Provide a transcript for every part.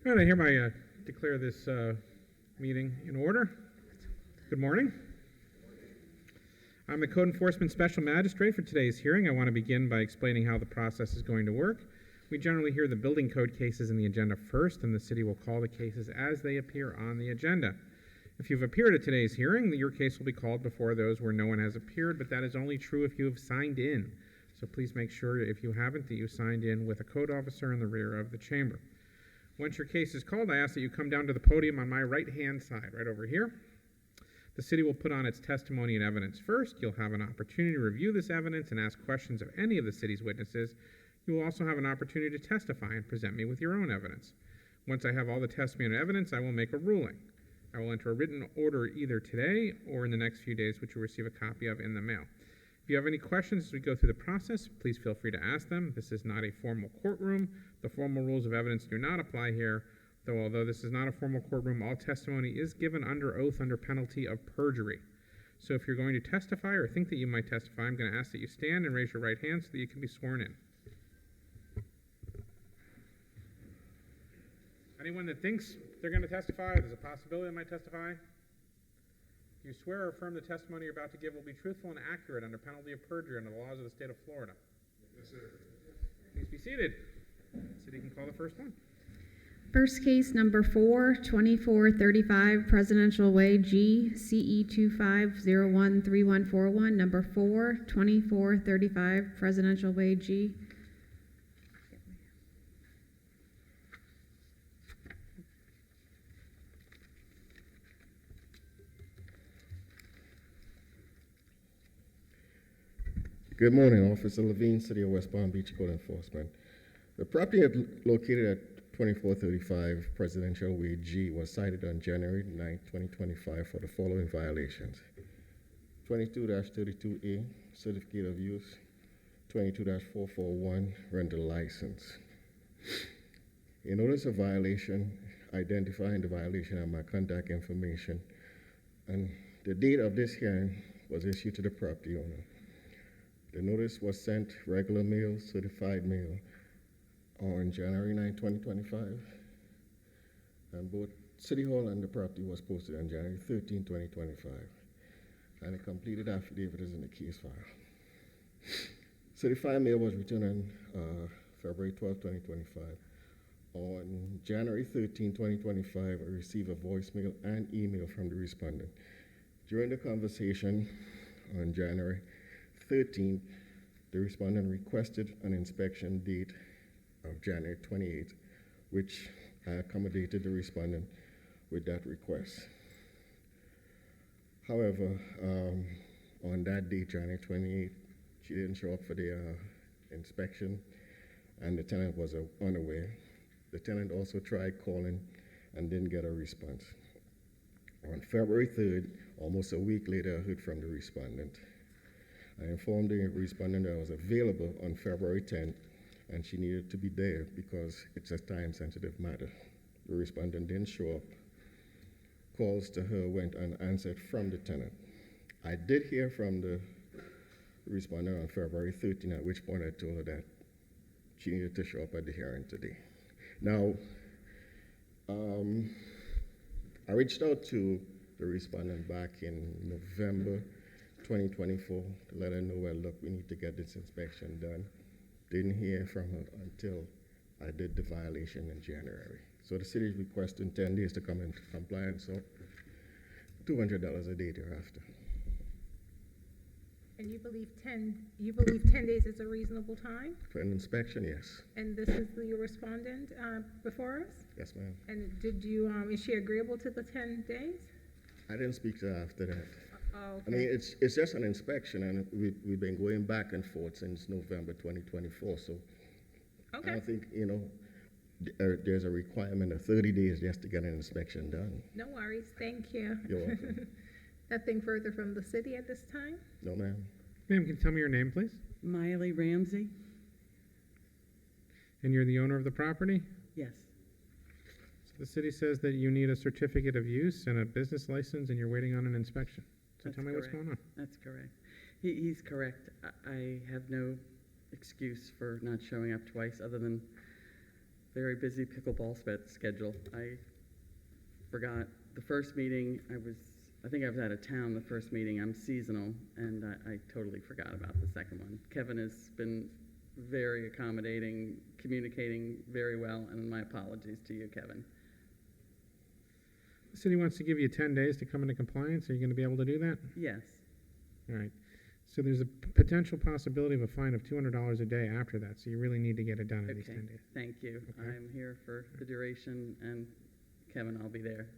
All right, I hereby declare this meeting in order. Good morning. I'm the Code Enforcement Special Magistrate for today's hearing. I want to begin by explaining how the process is going to work. We generally hear the building code cases in the agenda first, and the city will call the cases as they appear on the agenda. If you've appeared at today's hearing, your case will be called before those where no one has appeared, but that is only true if you have signed in. So please make sure, if you haven't, that you signed in with a code officer in the rear of the chamber. Once your case is called, I ask that you come down to the podium on my right-hand side, right over here. The city will put on its testimony and evidence first. You'll have an opportunity to review this evidence and ask questions of any of the city's witnesses. You will also have an opportunity to testify and present me with your own evidence. Once I have all the testimony and evidence, I will make a ruling. I will enter a written order either today or in the next few days, which you'll receive a copy of in the mail. If you have any questions as we go through the process, please feel free to ask them. This is not a formal courtroom. The formal rules of evidence do not apply here, though although this is not a formal courtroom, all testimony is given under oath under penalty of perjury. So if you're going to testify or think that you might testify, I'm going to ask that you stand and raise your right hand so that you can be sworn in. Anyone that thinks they're going to testify, there's a possibility they might testify? Do you swear or affirm the testimony you're about to give will be truthful and accurate under penalty of perjury under the laws of the state of Florida? Yes, sir. Please be seated. The city can call the first one. First case number 4, 2435 Presidential Way G, CE 25013141. Number 4, 2435 Presidential Way G. Good morning, Officer Levine, City of West Palm Beach Code Enforcement. The property located at 2435 Presidential Way G was cited on January 9, 2025 for the following violations. 22-32A, Certificate of Use. 22-441, Rental License. A notice of violation identifying the violation and my contact information, and the date of this hearing was issued to the property owner. The notice was sent regular mail, certified mail, on January 9, 2025. And both City Hall and the property was posted on January 13, 2025. And a completed affidavit is in the case file. Certified mail was returned on February 12, 2025. On January 13, 2025, I received a voicemail and email from the respondent. During the conversation on January 13, the respondent requested an inspection date of January 28, which I accommodated the respondent with that request. However, on that date, January 28, she didn't show up for the inspection, and the tenant was unaware. The tenant also tried calling and didn't get a response. On February 3rd, almost a week later, I heard from the respondent. I informed the respondent that I was available on February 10th, and she needed to be there because it's a time-sensitive matter. The respondent didn't show up. Calls to her went unanswered from the tenant. I did hear from the respondent on February 13th, at which point I told her that she needed to show up at the hearing today. Now, I reached out to the respondent back in November 2024 to let her know, well, look, we need to get this inspection done. Didn't hear from her until I did the violation in January. So the city is requesting 10 days to come into compliance, so $200 a day thereafter. And you believe 10 days is a reasonable time? For an inspection, yes. And this is your respondent before us? Yes, ma'am. And did you, is she agreeable to the 10 days? I didn't speak to her after that. Oh, okay. I mean, it's just an inspection, and we've been going back and forth since November 2024. So Okay. I don't think, there's a requirement of 30 days just to get an inspection done. No worries. Thank you. You're welcome. Nothing further from the city at this time? No, ma'am. Ma'am, can you tell me your name, please? Miley Ramsey? And you're the owner of the property? Yes. So the city says that you need a certificate of use and a business license, and you're waiting on an inspection. So That's tell me what's correct. going on. That's correct. He's correct. I have no excuse for not showing up twice other than very busy pickleball schedule. I forgot the first meeting. I think I was out of town the first meeting. I'm seasonal, and I totally forgot about the second one. Kevin has been very accommodating, communicating very well, and my apologies to you, Kevin. The city wants to give you 10 days to come into compliance. Are you going to be able to do that? Yes. All right. So there's a potential possibility of a fine of $200 a day after that, so you really need to get it done in these 10 days. Thank you. Okay. I'm here for the duration, and Kevin, I'll be there.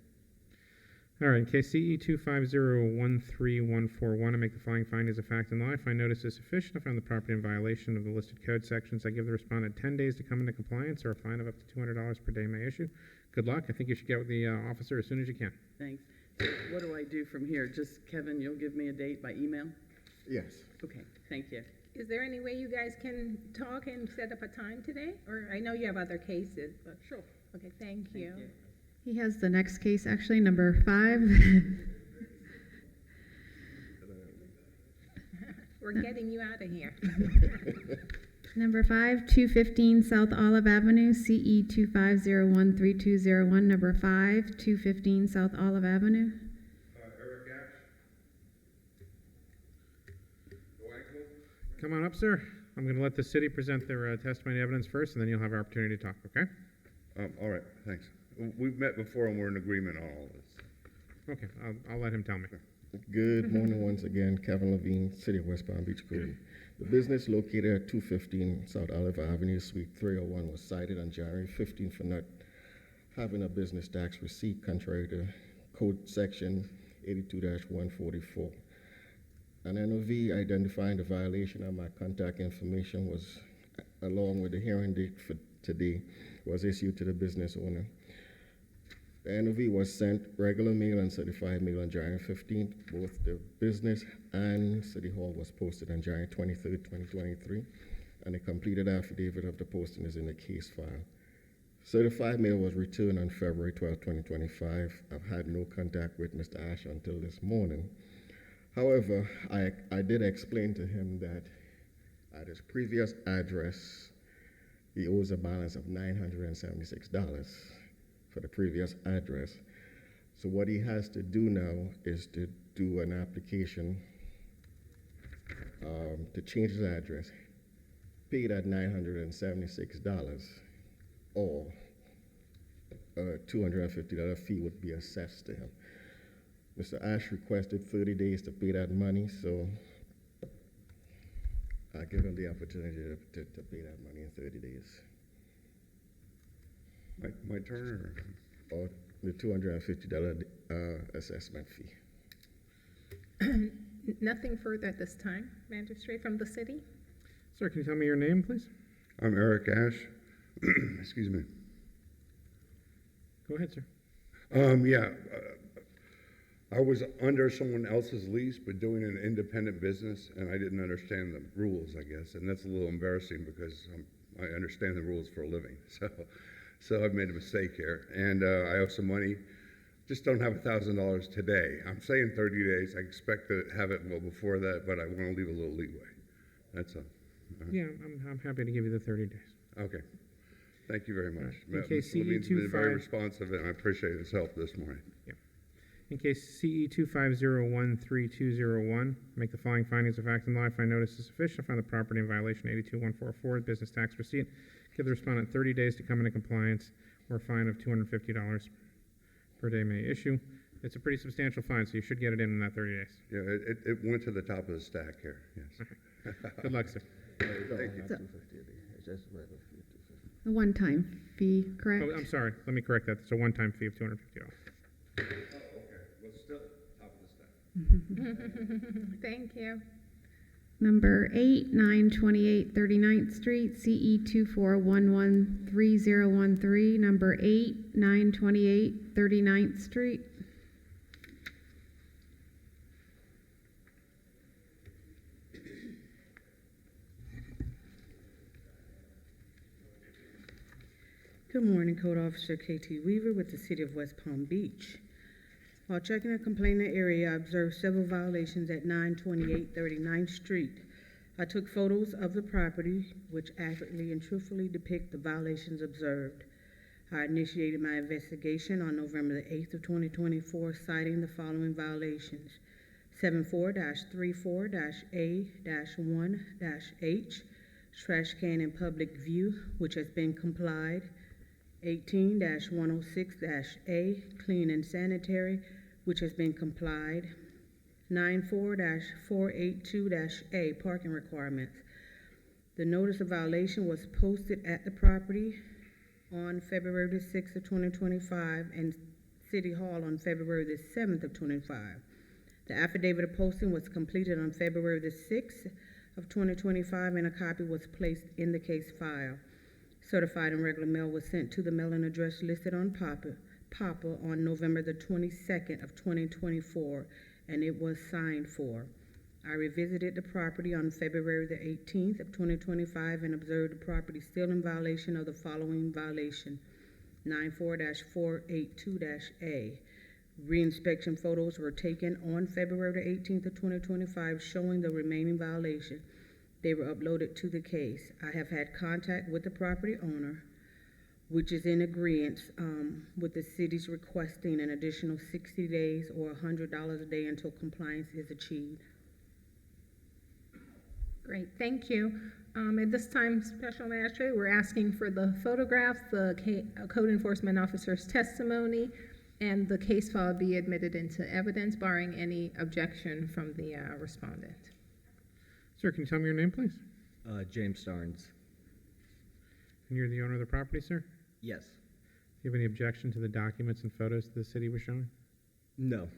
All right, in case CE 250131141, I make the following findings of fact and law. I find notice is sufficient. I find the property in violation of the listed code sections. I give the respondent 10 days to come into compliance, or a fine of up to $200 per day may issue. Good luck. I think you should get with the officer as soon as you can. Thanks. What do I do from here? Just, Kevin, you'll give me a date by email? Yes. Okay, thank you. Is there any way you guys can talk and set up a time today? Or I know you have other cases, but sure. Okay, thank you. He has the next case, actually, number 5. We're getting you out of here. Number 5, 215 South Olive Avenue, CE 250132001. Number 5, 215 South Olive Avenue. Come on up, sir. I'm going to let the city present their testimony and evidence first, and then you'll have our opportunity to talk, okay? All right, thanks. We've met before and we're in agreement on all this. Okay, I'll let him tell me. Good morning once again. Kevin Levine, City of West Palm Beach Code. The business located at 215 South Olive Avenue, Suite 301 was cited on January 15 for not having a business tax receipt contrary to Code Section 82-144. An NOV identifying the violation of my contact information was, along with the hearing date for today, was issued to the business owner. The NOV was sent regular mail and certified mail on January 15th. Both the business and City Hall was posted on January 23rd, 2023, and a completed affidavit of the posting is in the case file. Certified mail was returned on February 12, 2025. I've had no contact with Mr. Ash until this morning. However, I did explain to him that at his previous address, he owes a balance of $976 for the previous address. So what he has to do now is to do an application to change his address, pay that $976, or a $250 fee would be assessed to him. Mr. Ash requested 30 days to pay that money, so I give him the opportunity to pay that money in 30 days. My turn, Or the $250 assessment fee. Nothing further at this time, Magistrate, from the city? Sir, can you tell me your name, please? I'm Eric Ash. Excuse me. Go ahead, sir. I was under someone else's lease, but doing an independent business, and I didn't understand the rules, I guess, and that's a little embarrassing because I understand the rules for a living. So I've made a mistake here, and I owe some money. Just don't have $1,000 today. I'm saying 30 days. I expect to have it well before that, but I want to leave a little leeway. That's all. Yeah, I'm happy to give you the 30 days. Okay. Thank you very much. In case Mr. Levine's been very 25 responsive, and I appreciate his help this morning. In case CE 250132001, make the following findings of fact and law. I find notice is sufficient. I find the property in violation 82144, business tax receipt. Give the respondent 30 days to come into compliance, or a fine of $250 per day may issue. It's a pretty substantial fine, so you should get it in that 30 days. Yeah, it went to the top of the stack here, yes. Good luck, sir. Thank you. A one-time fee, correct? Oh, I'm sorry. Let me correct that. It's a one-time fee of $250. Well, still top of the stack. Thank you. Number 8, 928 39th Street, CE 24113013. Number 8, 928 39th Street. Good morning, Code Officer K.T. Weaver with the City of West Palm Beach. While checking the complainant area, I observed several violations at 928 39th Street. I took photos of the property which accurately and truthfully depict the violations observed. I initiated my investigation on November the 8th of 2024, citing the following violations: 74-34-A-1-H, trash can in public view, which has been complied; 18-106-A, clean and sanitary, which has been complied; 94-482-A, parking requirements. The notice of violation was posted at the property on February the 6th of 2025 and City Hall on February the 7th of 25. The affidavit of posting was completed on February the 6th of 2025 and a copy was placed in the case file. Certified and regular mail was sent to the mailing address listed on Papa on November the 22nd of 2024, and it was signed for. I revisited the property on February the 18th of 2025 and observed the property still in violation of the following violation: 94-482-A. Reinspection photos were taken on February the 18th of 2025 showing the remaining violation. They were uploaded to the case. I have had contact with the property owner, which is in agreement with the city's requesting an additional 60 days or $100 a day until compliance is achieved. Great, thank you. At this time, Special Magistrate, we're asking for the photographs, the code enforcement officer's testimony, and the case file be admitted into evidence, barring any objection from the respondent. Sir, can you tell me your name, please? James Starnes. And you're the owner of the property, sir? Yes. Do you have any objection to the documents and photos the city was showing? No.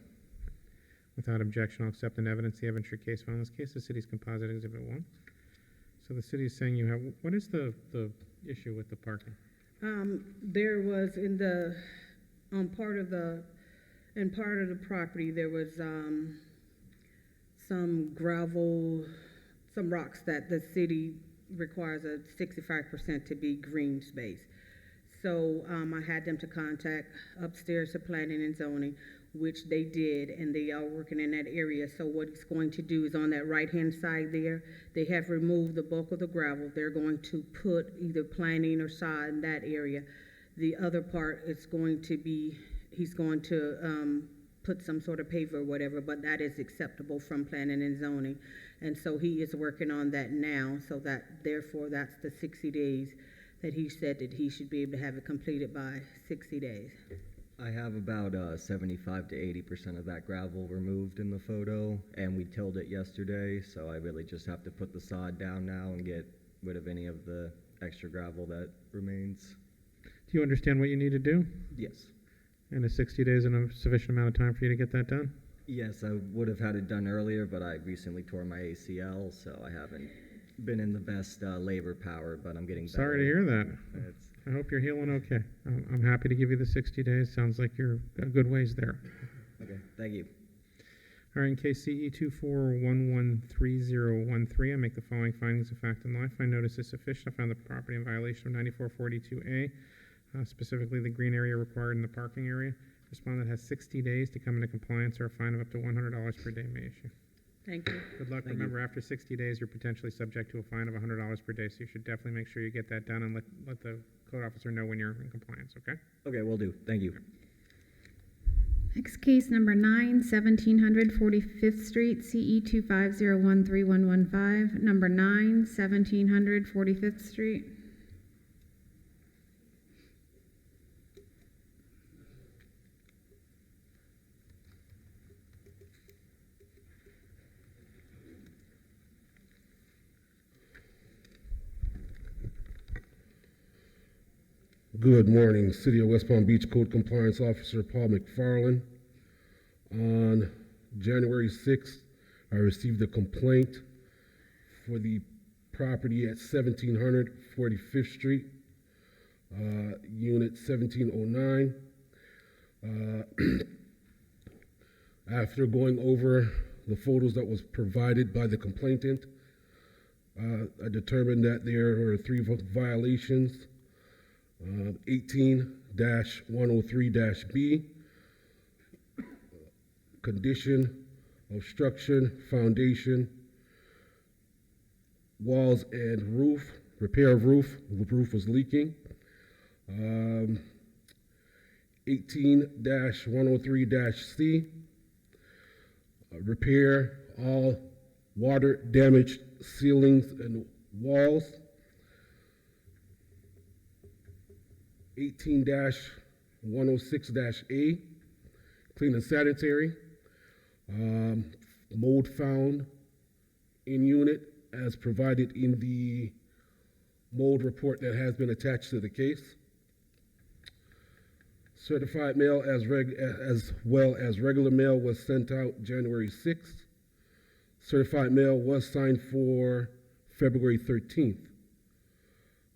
Without objection, I'll accept in evidence the evidentiary case file. In this case, the city's composite exhibit 1. So the city is saying you have, what is the issue with the parking? There was in the part of the property there was some gravel, some rocks that the city requires a 65% to be green space. So I had them to contact upstairs to planning and zoning, which they did, and they are working in that area. So what it's going to do is on that right-hand side there, they have removed the bulk of the gravel. They're going to put either planting or sod in that area. The other part is going to be, he's going to put some sort of paver or whatever, but that is acceptable from planning and zoning. And so he is working on that now, so that therefore that's the 60 days that he said that he should be able to have it completed by 60 days. I have about 75 to 80% of that gravel removed in the photo, and we tilled it yesterday, so I really just have to put the sod down now and get rid of any of the extra gravel that remains. Do you understand what you need to do? Yes. And is 60 days in a sufficient amount of time for you to get that done? Yes, I would have had it done earlier, but I recently tore my ACL, so I haven't been in the best labor power, but I'm getting better. Sorry to hear that. It's, I hope you're healing okay. I'm happy to give you the 60 days. Sounds like you're a good ways there. okay, thank you. All right, in case CE 24113013, I make the following findings of fact and law. I find notice is sufficient. I found the property in violation of 9442A, specifically the green area required in the parking area. Respondent has 60 days to come into compliance or a fine of up to $100 per day may issue. Thank you. Good luck. Remember, after 60 days, you're potentially subject to a fine of $100 per day, so you should definitely make sure you get that done and let the code officer know when you're in compliance, okay? Okay, will do. Thank you. Next case, number 9, 1700 45th Street, CE 25013115. Number 9, 1700 45th Street. Good morning, City of West Palm Beach Code Compliance Officer Paul McFarland. On January 6th, I received a complaint for the property at 1700 45th Street, Unit 1709. After going over the photos that was provided by the complainant, I determined that there were 3 violations. 18-103-B, condition, obstruction, foundation, walls and roof, repair of roof. The roof was leaking. 18-103-C, repair all water damaged ceilings and walls. 18-106-A, clean and sanitary. Mold found in unit as provided in the mold report that has been attached to the case. Certified mail as well as regular mail was sent out January 6th. Certified mail was signed for February 13th.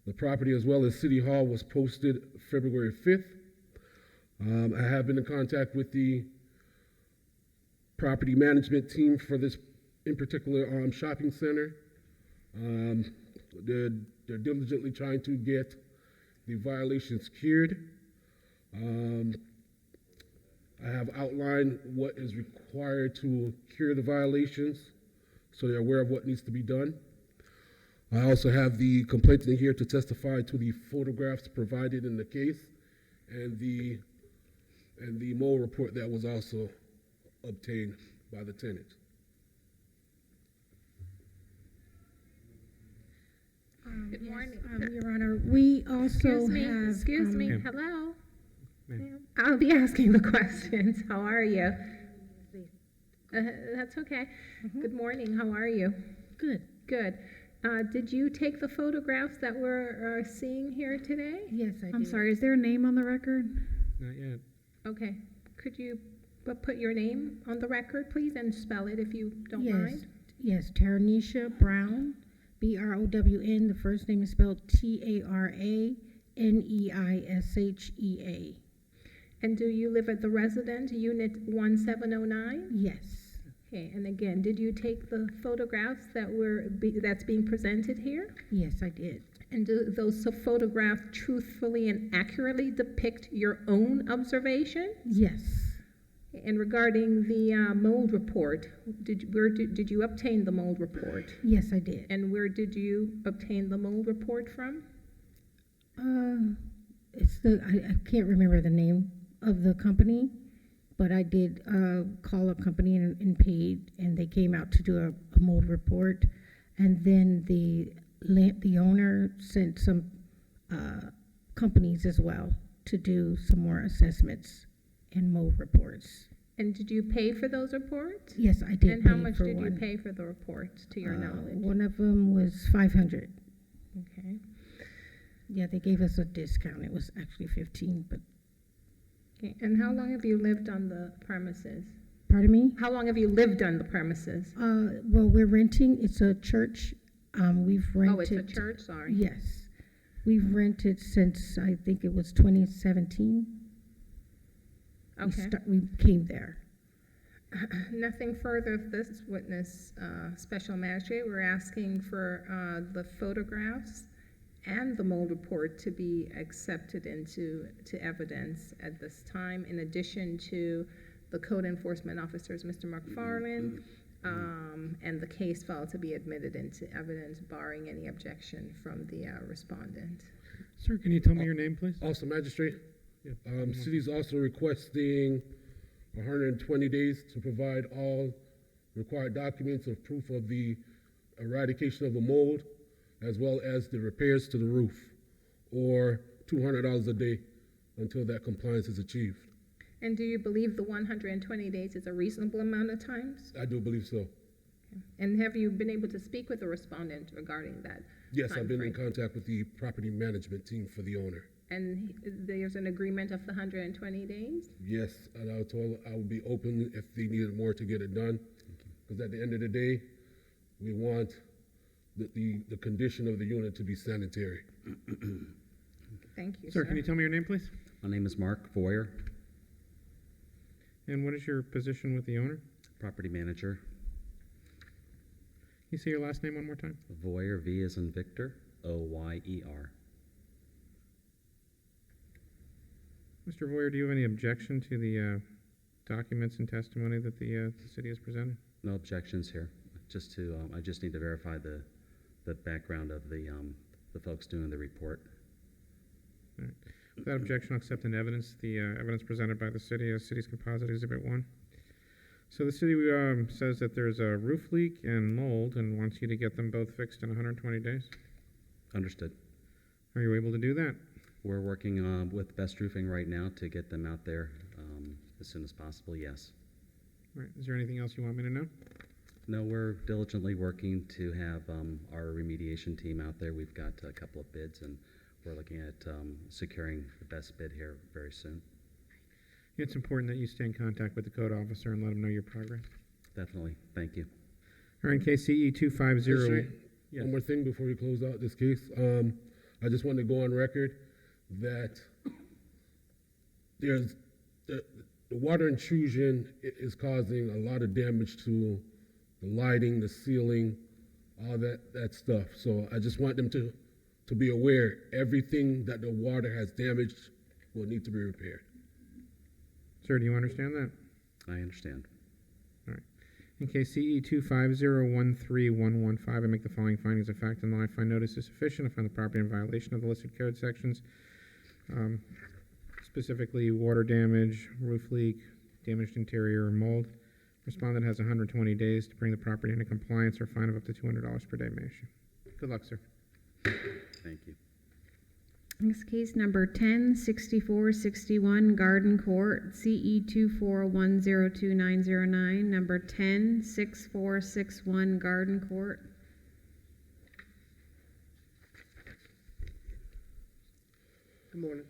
The property as well as City Hall was posted February 5th. I have been in contact with the property management team for this in particular shopping center. They're diligently trying to get the violations cured. I have outlined what is required to cure the violations, so they're aware of what needs to be done. I also have the complainant here to testify to the photographs provided in the case and the mole report that was also obtained by the tenant. Good morning. Your Honor, we also have. Excuse me, Ma'am. hello? Ma'am. I'll be asking the questions. How are you? That's okay. Good morning, how are you? Good. Good. Did you take the photographs that we're seeing here today? Yes, I did. I'm sorry, is there a name on the record? Not yet. Okay. Could you put your name on the record, please, and spell it if you don't Yes. mind? Yes, Taranisha Brown, Brown. The first name is spelled Taraneishea. And do you live at the resident, unit 1709? Yes. Okay, and again, did you take the photographs that's being presented here? Yes, I did. And do those photographs truthfully and accurately depict your own observation? Yes. And regarding the mold report, where did you obtain the mold report? Yes, I did. And where did you obtain the mold report from? I can't remember the name of the company, but I did call a company and paid, and they came out to do a mold report. And then the owner sent some companies as well to do some more assessments and mold reports. And did you pay for those reports? Yes, I did. And how pay much for did you one. pay for the reports, to your knowledge? One of them was $500. Okay. Yeah, they gave us a discount. It was actually 15, but Okay. And how long have you lived on the premises? pardon me? How long have you lived on the premises? Well, we're renting. It's a church. We've rented. Oh, it's a church, sorry. Yes. We've rented since, I think it was 2017. Okay. We came there. Nothing further of this witness, Special Magistrate. We're asking for the photographs and the mold report to be accepted into evidence at this time, in addition to the code enforcement officers, Mr. McFarland, and the case file to be admitted into evidence, barring any objection from the respondent. Sir, can you tell me your name, please? Also, Magistrate, Yeah. city's also requesting 120 days to provide all required documents of proof of the eradication of the mold, as well as the repairs to the roof, or $200 a day until that compliance is achieved. And do you believe the 120 days is a reasonable amount of time? I do believe so. And have you been able to speak with the respondent regarding that? Yes, I've been in timeframe? contact with the property management team for the owner. And there's an agreement of the 120 days? Yes, and I was told I would be open if they needed more to get it done. Because at the end of the day, we want the condition of the unit to be sanitary. Thank you, Sir, can you tell me your name, please? My name is Mark Voyer, And what is your position with the owner? property manager. Can you say your last name one more time? Voyer, V as in Victor, O-Y-E-R. Mr. Voyer, do you have any objection to the documents and testimony that the city has presented? No objections here. I just need to verify the the background of the folks doing the report. All right. Without objection, I'll accept in evidence the evidence presented by the city as City's Composite Exhibit 1. So the city says that there's a roof leak and mold and wants you to get them both fixed in 120 days. Understood. Are you able to do that? We're working with Best Roofing right now to get them out there as soon as possible, yes. All right. Is there anything else you want me to know? No, we're diligently working to have our remediation team out there. We've got a couple of bids, and we're looking at securing the best bid here very soon. It's important that you stay in contact with the code officer and let him know your progress. Definitely. Thank you. All right, in case CE 250. Magistrate, Yes. one more thing before we close out this case. I just want to go on record that there's the water intrusion is causing a lot of damage to the lighting, the ceiling, all that stuff. So I just want them to be aware everything that the water has damaged will need to be repaired. Sir, do you understand that? I understand. All right. In case CE 250131115, I make the following findings of fact and law. I find notice is sufficient. I find the property in violation of the listed code sections, specifically water damage, roof leak, damaged interior, or mold. Respondent has 120 days to bring the property into compliance or fine of up to $200 per day may issue. Good luck, sir. Thank you. Next case number 106461 Garden Court, CE 241029909, number 106461 Garden Court. Good morning.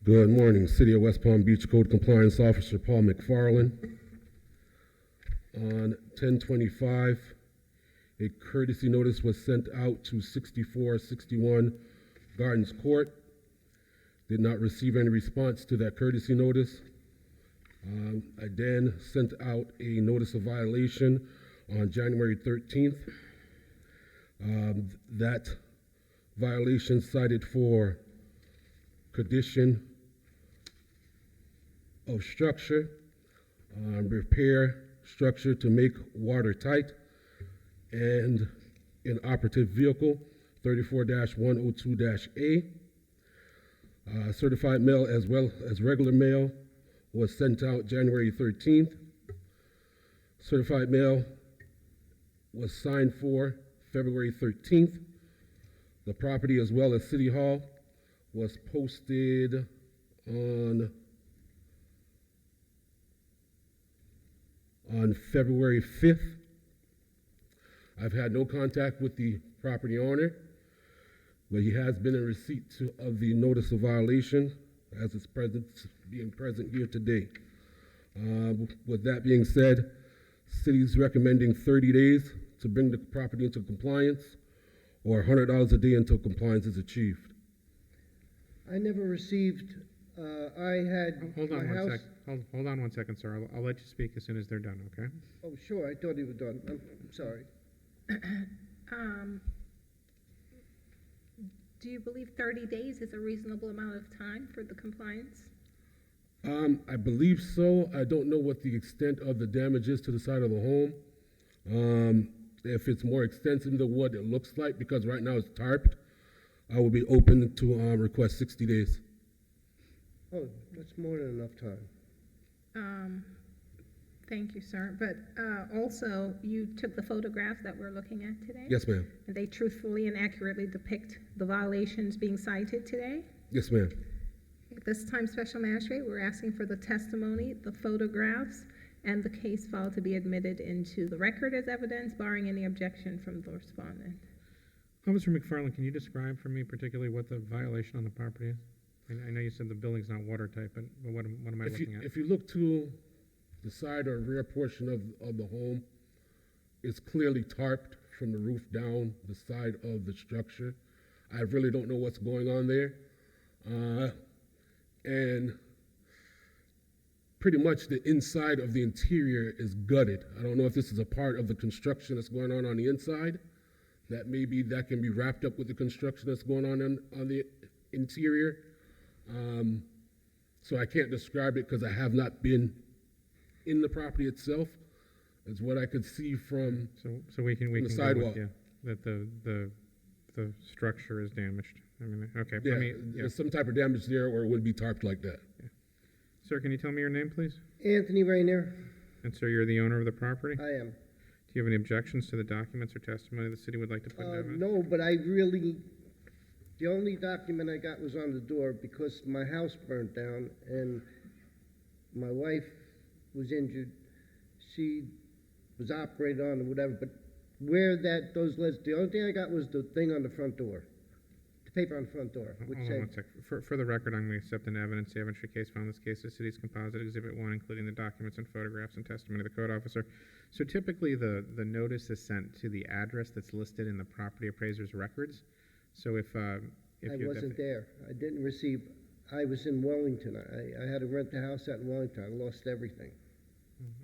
Good morning, City of West Palm Beach Code Compliance Officer Paul McFarland. On 10/25, a courtesy notice was sent out to 6461 Gardens Court. Did not receive any response to that courtesy notice. I then sent out a notice of violation on January 13th. That violation cited for condition of structure, repair structure to make watertight, and inoperative vehicle 34-102-A. Certified mail as well as regular mail was sent out January 13th. Certified mail was signed for February 13th. The property as well as City Hall was posted on February 5th. I've had no contact with the property owner, but he has been in receipt of the notice of violation as it's being present here today. With that being said, city's recommending 30 days to bring the property into compliance or $100 a day until compliance is achieved. I never received, I had Hold on my one house. sec. Hold on one second, sir. I'll let you speak as soon as they're done, okay? Oh, sure, I thought he was done. I'm sorry. Do you believe 30 days is a reasonable amount of time for the compliance? I believe so. I don't know what the extent of the damage is to the side of the home. If it's more extensive than what it looks like, because right now it's tarped, I will be open to request 60 days. Oh, that's more than enough time. Thank you, sir. But also, you took the photographs that we're looking at today? Yes, ma'am. And they truthfully and accurately depict the violations being cited today? Yes, ma'am. At this time, Special Magistrate, we're asking for the testimony, the photographs, and the case file to be admitted into the record as evidence, barring any objection from the respondent. Officer McFarland, can you describe for me particularly what the violation on the property is? I know you said the building's not watertight, but what am I looking at? If you look to the side or rear portion of the home, it's clearly tarped from the roof down the side of the structure. I really don't know what's going on there. And pretty much the inside of the interior is gutted. I don't know if this is a part of the construction that's going on the inside. That maybe that can be wrapped up with the construction that's going on the interior. So I can't describe it because I have not been in the property itself. It's what I could see from So we can the go sidewalk. with you. that the structure is damaged. I mean, okay, Yeah, let me, there's some type of damage there, or it wouldn't be tarped like that. Sir, can you tell me your name, please? Anthony Rainier, And sir, you're the owner of the property? I am. Do you have any objections to the documents or testimony the city would like to put in evidence? No, but the only document I got was on the door because my house burnt down and my wife was injured. She was operated on or whatever, but where those lists, the only thing I got was the thing on the front door, the paper on the front door, which Hold on one said, sec. For the record, I'm going to accept an evidence. The evidence case found in this case is city's composite exhibit 1, including the documents and photographs and testimony of the code officer. So typically the notice is sent to the address that's listed in the property appraiser's records. So if I wasn't there. I didn't receive, I was in Wellington. I had to rent the house out in Wellington. I lost everything.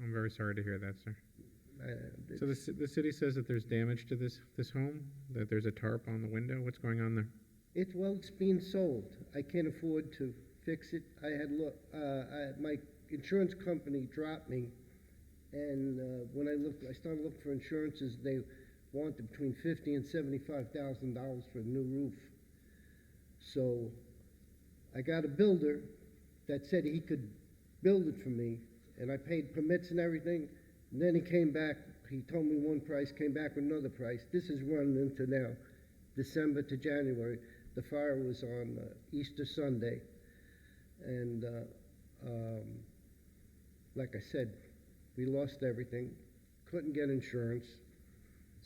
I'm very sorry to hear that, sir. It's- So the city says that there's damage to this home, that there's a tarp on the window. What's going on there? It's being sold. I can't afford to fix it. My insurance company dropped me, and when I started looking for insurances, they wanted between $50,000 and $75,000 for a new roof. So I got a builder that said he could build it for me, and I paid permits and everything. And then he came back. He told me one price, came back with another price. This is running into now December to January. The fire was on Easter Sunday, and like I said, we lost everything, couldn't get insurance,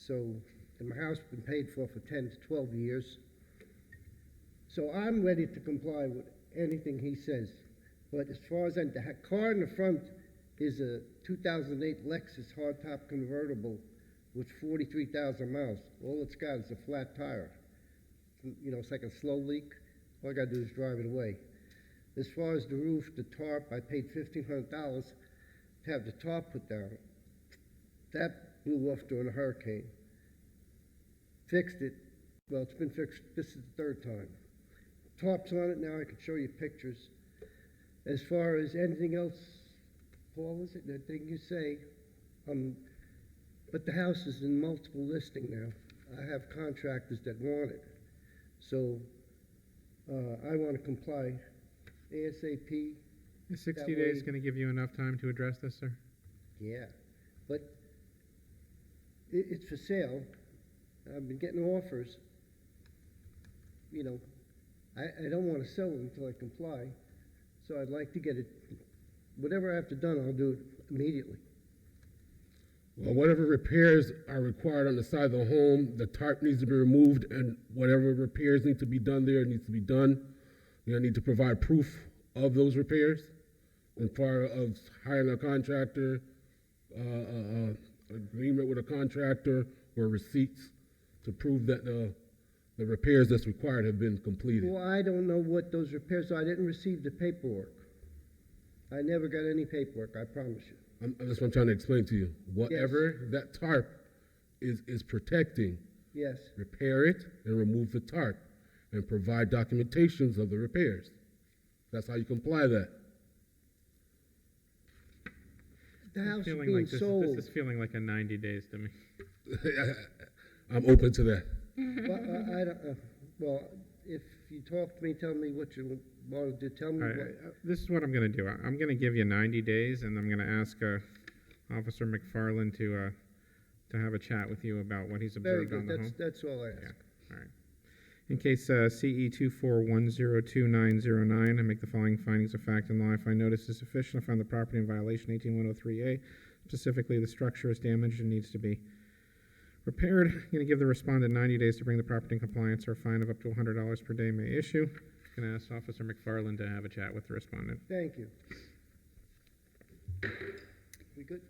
and my house has been paid for 10 to 12 years. So I'm ready to comply with anything he says. But as far as the car in the front is a 2008 Lexus hardtop convertible with 43,000 miles. All it's got is a flat tire. You know, it's like a slow leak. All I got to do is drive it away. As far as the roof, the tarp, I paid $1,500 to have the tarp put down. That blew off during a hurricane. Fixed it. Well, it's been fixed. This is the third time. Tarp's on it now. I can show you pictures. As far as anything else, Paul, is it that thing you say? But the house is in multiple listing now. I have contractors that want it. So I want to comply ASAP. Is 60 That days way- going to give you enough time to address this, sir? Yeah, but it's for sale. I've been getting offers. You know, I don't want to sell it until I comply. So I'd like to get it, whatever I have to done, I'll do it immediately. Well, whatever repairs are required on the side of the home, the tarp needs to be removed, and whatever repairs need to be done there needs to be done. You're gonna need to provide proof of those repairs, as far as hiring a contractor, agreement with a contractor, or receipts to prove that the repairs that's required have been completed. Well, I don't know what those repairs are. I didn't receive the paperwork. I never got any paperwork, I promise you. That's what I'm trying to explain to you. Whatever that tarp is protecting, Yes. repair it and remove the tarp and provide documentations of the repairs. That's how you comply that. The I'm house is feeling being like sold. this is feeling like a 90 days to me. I'm open to that. Well, I don't, well, if you talk to me, tell me what you want to do. Tell me All right, what. this is what I'm going to do. I'm going to give you 90 days, and I'm going to ask Officer McFarland to have a chat with you about what he's Very observed on good. the home. That's all I ask. Yeah. All right. In case CE 24102909, I make the following findings of fact and law. If I notice is sufficient, I find the property in violation 18103A. Specifically, the structure is damaged and needs to be repaired. I'm going to give the respondent 90 days to bring the property in compliance, or a fine of up to $100 per day may issue. I'm going to ask Officer McFarland to have a chat with the respondent. Thank you. We good?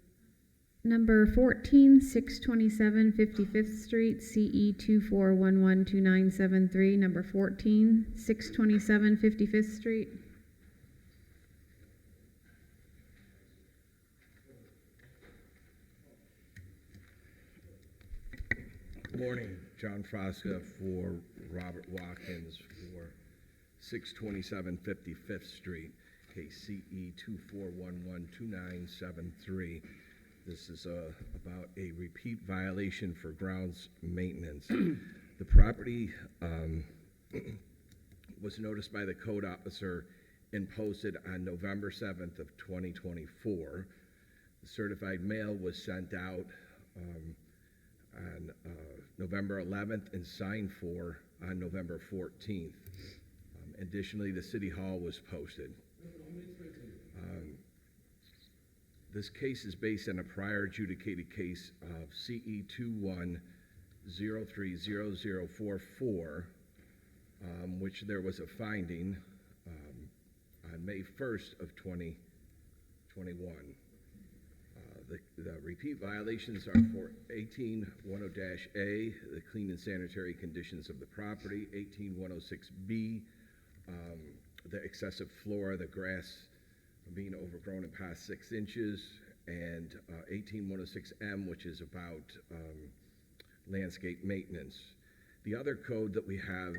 Number 14, 627 55th Street, CE 24112973. Number 14, 627 55th Street. Good morning, John Frasca for Robert Watkins for 627 55th Street, case CE 24112973. This is about a repeat violation for grounds maintenance. The property was noticed by the code officer and posted on November 7th of 2024. The certified mail was sent out on November 11th and signed for on November 14th. Additionally, the City Hall was posted. This case is based on a prior adjudicated case of CE 21030044, which there was a finding on May 1st of 2021. The repeat violations are for 1810-A, the clean and sanitary conditions of the property, 1810-B, the excessive flora, the grass being overgrown and past 6 inches, and 1810-M, which is about landscape maintenance. The other code that we have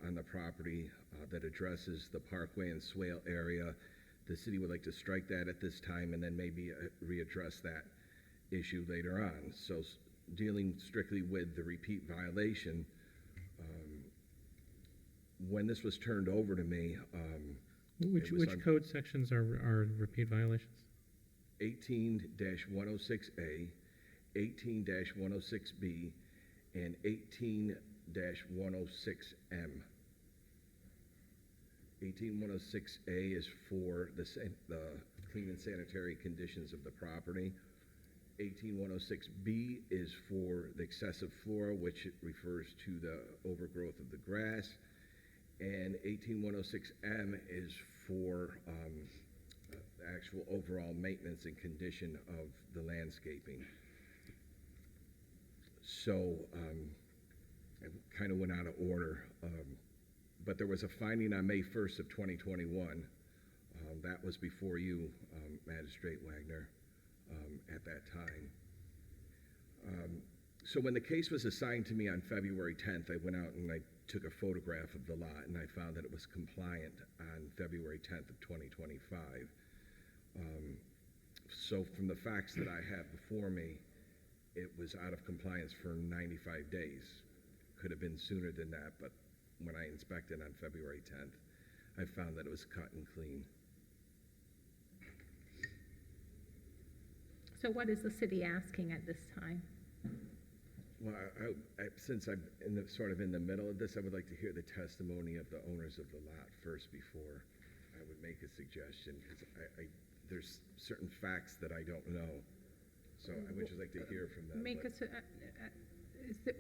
on the property that addresses the parkway and swale area, the city would like to strike that at this time and then maybe readdress that issue later on. So dealing strictly with the repeat violation, when this was turned over to me, Which code sections are repeat violations? 18-106A, 18-106B, and 18-106M. 18-106A is for the clean and sanitary conditions of the property. 18-106B is for the excessive flora, which it refers to the overgrowth of the grass. And 18-106M is for the actual overall maintenance and condition of the landscaping. So I kind of went out of order, but there was a finding on May 1st of 2021. That was before you, Magistrate Wagner, at that time. So when the case was assigned to me on February 10th, I went out and I took a photograph of the lot, and I found that it was compliant on February 10th of 2025. So from the facts that I have before me, it was out of compliance for 95 days. Could have been sooner than that, but when I inspected on February 10th, I found that it was cut and clean. So what is the city asking at this time? Well, since I'm sort of in the middle of this, I would like to hear the testimony of the owners of the lot first before I would make a suggestion, because there's certain facts that I don't know. So I would just like to hear from them.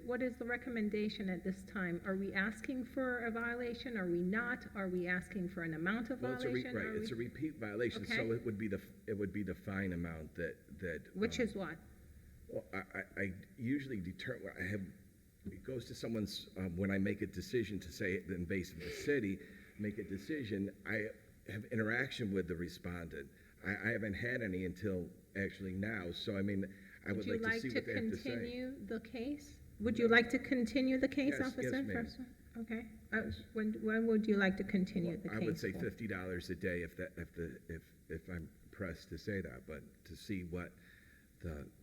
What is the recommendation at this time? Are we asking for a violation? Are we not? Are we asking for an amount of violation? Right, it's a repeat violation, Okay. so it would be the fine amount that. Which is what? Well, I usually it goes to someone's, when I make a decision to say, in base of the city, make a decision, I have interaction with the respondent. I haven't had any until actually now, so I mean, I would like to see what they have to say. Would you like to continue the case? Would you like to continue the case, Yes, officer? yes, ma'am. Okay. When would you like to continue the case? I would say for? $50 a day if I'm pressed to say that, but to see what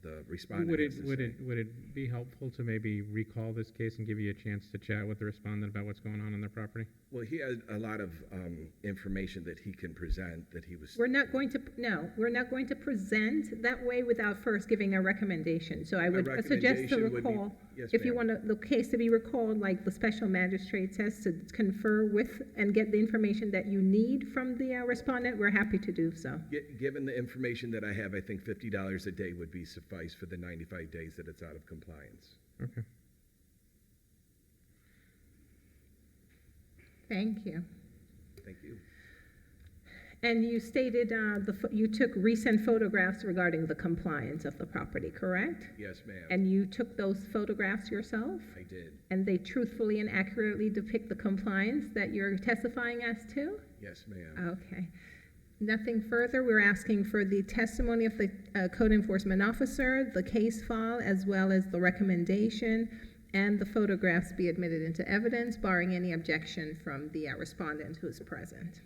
the respondent Would has to say. it be helpful to maybe recall this case and give you a chance to chat with the respondent about what's going on their property? Well, he has a lot of information that he can present that he was. We're not going to present that way without first giving a recommendation. So I would suggest to recommendation would be- recall, yes, if you ma'am. want the case to be recalled, like the special magistrate says, to confer with and get the information that you need from the respondent, we're happy to do so. Given the information that I have, I think $50 a day would be suffice for the 95 days that it's out of compliance. Okay. Thank you. Thank you. And you stated you took recent photographs regarding the compliance of the property, correct? Yes, ma'am. And you took those photographs yourself? I did. And they truthfully and accurately depict the compliance that you're testifying as to? Yes, ma'am. Okay. Nothing further. We're asking for the testimony of the code enforcement officer, the case file, as well as the recommendation, and the photographs be admitted into evidence, barring any objection from the respondent who is present.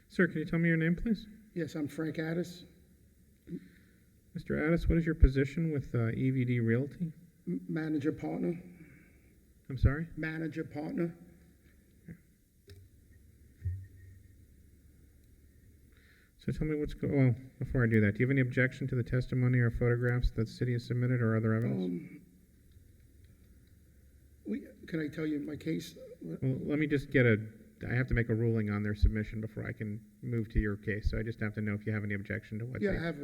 Sir, can you tell me your name, please? Yes, I'm Frank Addis. Mr. Addis, what is your position with EVD Realty? Manager partner, I'm sorry? manager partner. So tell me well, before I do that, do you have any objection to the testimony or photographs that the city has submitted or other evidence? Can I tell you my case? Well, let me just I have to make a ruling on their submission before I can move to your case, so I just have to know if you have any objection to what Yeah, I have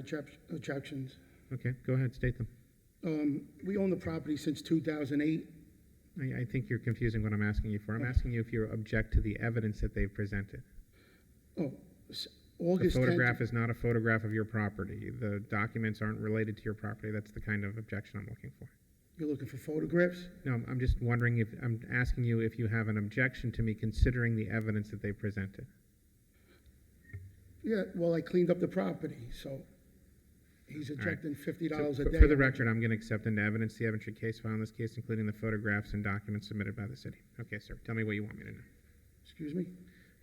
objections. Okay, go ahead, state them. We own the property since 2008. I think you're confusing what I'm asking you for. I'm asking you if you object to the evidence that they've presented. Oh, The August 10th. photograph is not a photograph of your property. The documents aren't related to your property. That's the kind of objection I'm looking for. You're looking for photographs? No, I'm just wondering I'm asking you if you have an objection to me considering the evidence that they presented. Yeah, well, I cleaned up the property, so he's objecting $50 a day. For the record, I'm going to accept into evidence the evidentiary case file in this case, including the photographs and documents submitted by the city. Okay, sir, tell me what you want me to know. Excuse me?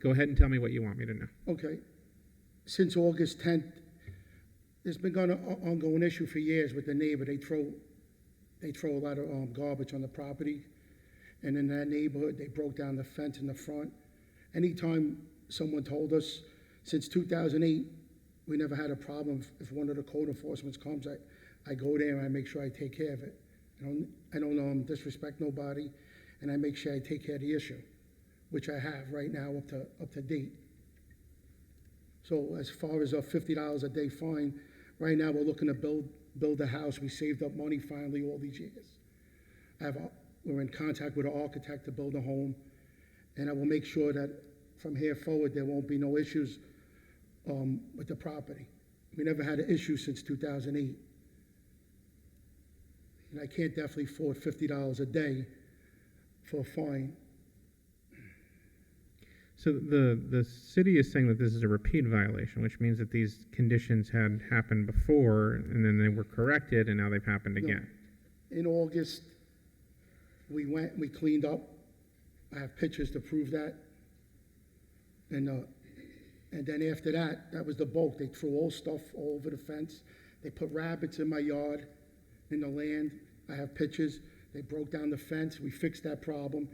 Go ahead and tell me what you want me to know. Okay. Since August 10th, there's been an ongoing issue for years with the neighbor. They throw a lot of garbage on the property. And in that neighborhood, they broke down the fence in the front. Anytime someone told us, since 2008, we never had a problem. If one of the code enforcement comes, I go there and I make sure I take care of it. I don't disrespect nobody, and I make sure I take care of the issue, which I have right now up to date. So as far as a $50 a day fine, right now we're looking to build a house. We saved up money finally all these years. We're in contact with an architect to build a home, and I will make sure that from here forward there won't be no issues with the property. We never had an issue since 2008. And I can't definitely afford $50 a day for a fine. So the city is saying that this is a repeat violation, which means that these conditions had happened before, and then they were corrected, and now they've happened again. No. In August, we cleaned up. I have pictures to prove that. And then after that was the bulk. They threw all stuff all over the fence. They put rabbits in my yard, in the land. I have pictures. They broke down the fence. We fixed that problem.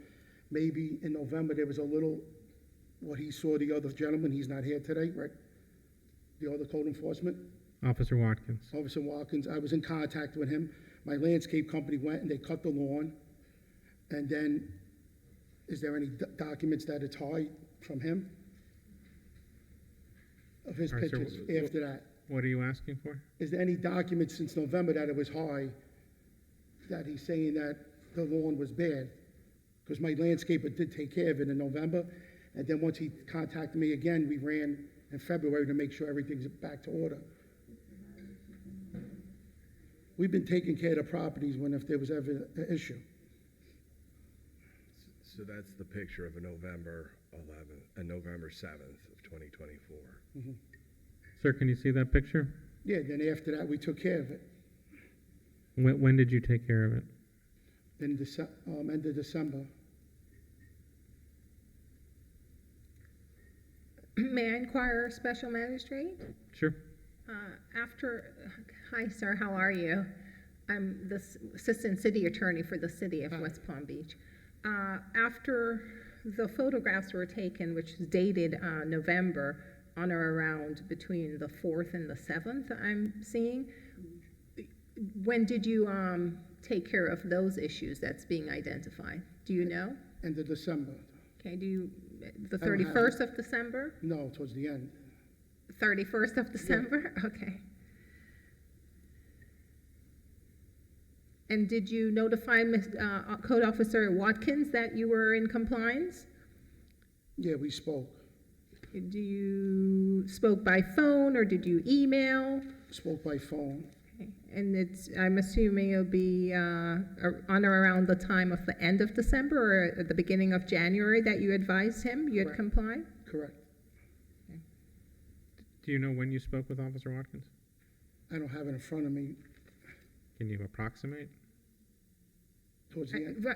Maybe in November there was a little, what he saw the other gentleman, he's not here today, right? The other code enforcement. Officer Watkins. Officer Watkins, I was in contact with him. My landscape company went and they cut the lawn. And then, is there any documents that it's high from him? Of his pictures after that. What are you asking for? Is there any documents since November that it was high, that he's saying that the lawn was bad? Because my landscaper did take care of it in November, and then once he contacted me again, we ran in February to make sure everything's back to order. We've been taking care of the properties if there was ever an issue. So that's the picture of a November 11th and November 7th of 2024. Mm-hmm. Sir, can you see that picture? Yeah, then after that, we took care of it. When did you take care of it? In end of December. May I inquire, Special Magistrate? Sure. Hi, sir, how are you? I'm the Assistant City Attorney for the City of West Palm Beach. After the photographs were taken, which is dated November, on or around between the 4th and the 7th, I'm seeing, when did you take care of those issues that's being identified? Do you know? End of December. Okay, the 31st of December? No, towards the end. 31st of December? Yeah. Okay. And did you notify Code Officer Watkins that you were in compliance? Yeah, we spoke. Do you spoke by phone or did you email? Spoke by phone. Okay. And I'm assuming it'll be on or around the time of the end of December or at the beginning of January that you advised him you had complied? Correct. Okay. Do you know when you spoke with Officer Watkins? I don't have it in front of me. Can you approximate? Towards the end.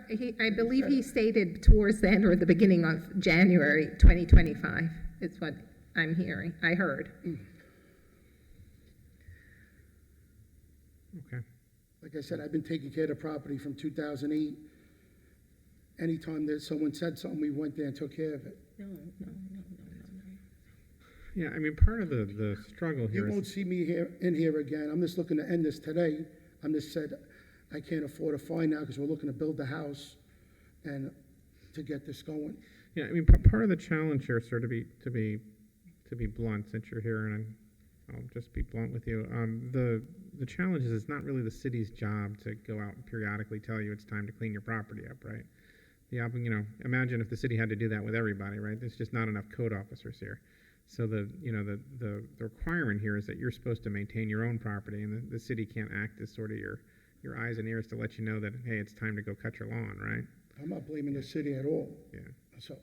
I believe he stated towards the end or the beginning of January 2025 is what I'm hearing. I heard. Okay. Like I said, I've been taking care of the property from 2008. Anytime that someone said something, we went there and took care of it. No. Yeah, I mean, part of the struggle You here won't is, see me in here again. I'm just looking to end this today. I'm just said, I can't afford a fine now because we're looking to build the house and to get this going. yeah, I mean, part of the challenge here, sir, to be blunt, since you're here, and I'll just be blunt with you. The challenge is it's not really the city's job to go out and periodically tell you it's time to clean your property up, right? Imagine if the city had to do that with everybody, right? There's just not enough code officers here. So the requirement here is that you're supposed to maintain your own property, and the city can't act as sort of your eyes and ears to let you know that, hey, it's time to go cut your lawn, right? I'm not blaming the city at all. Yeah. So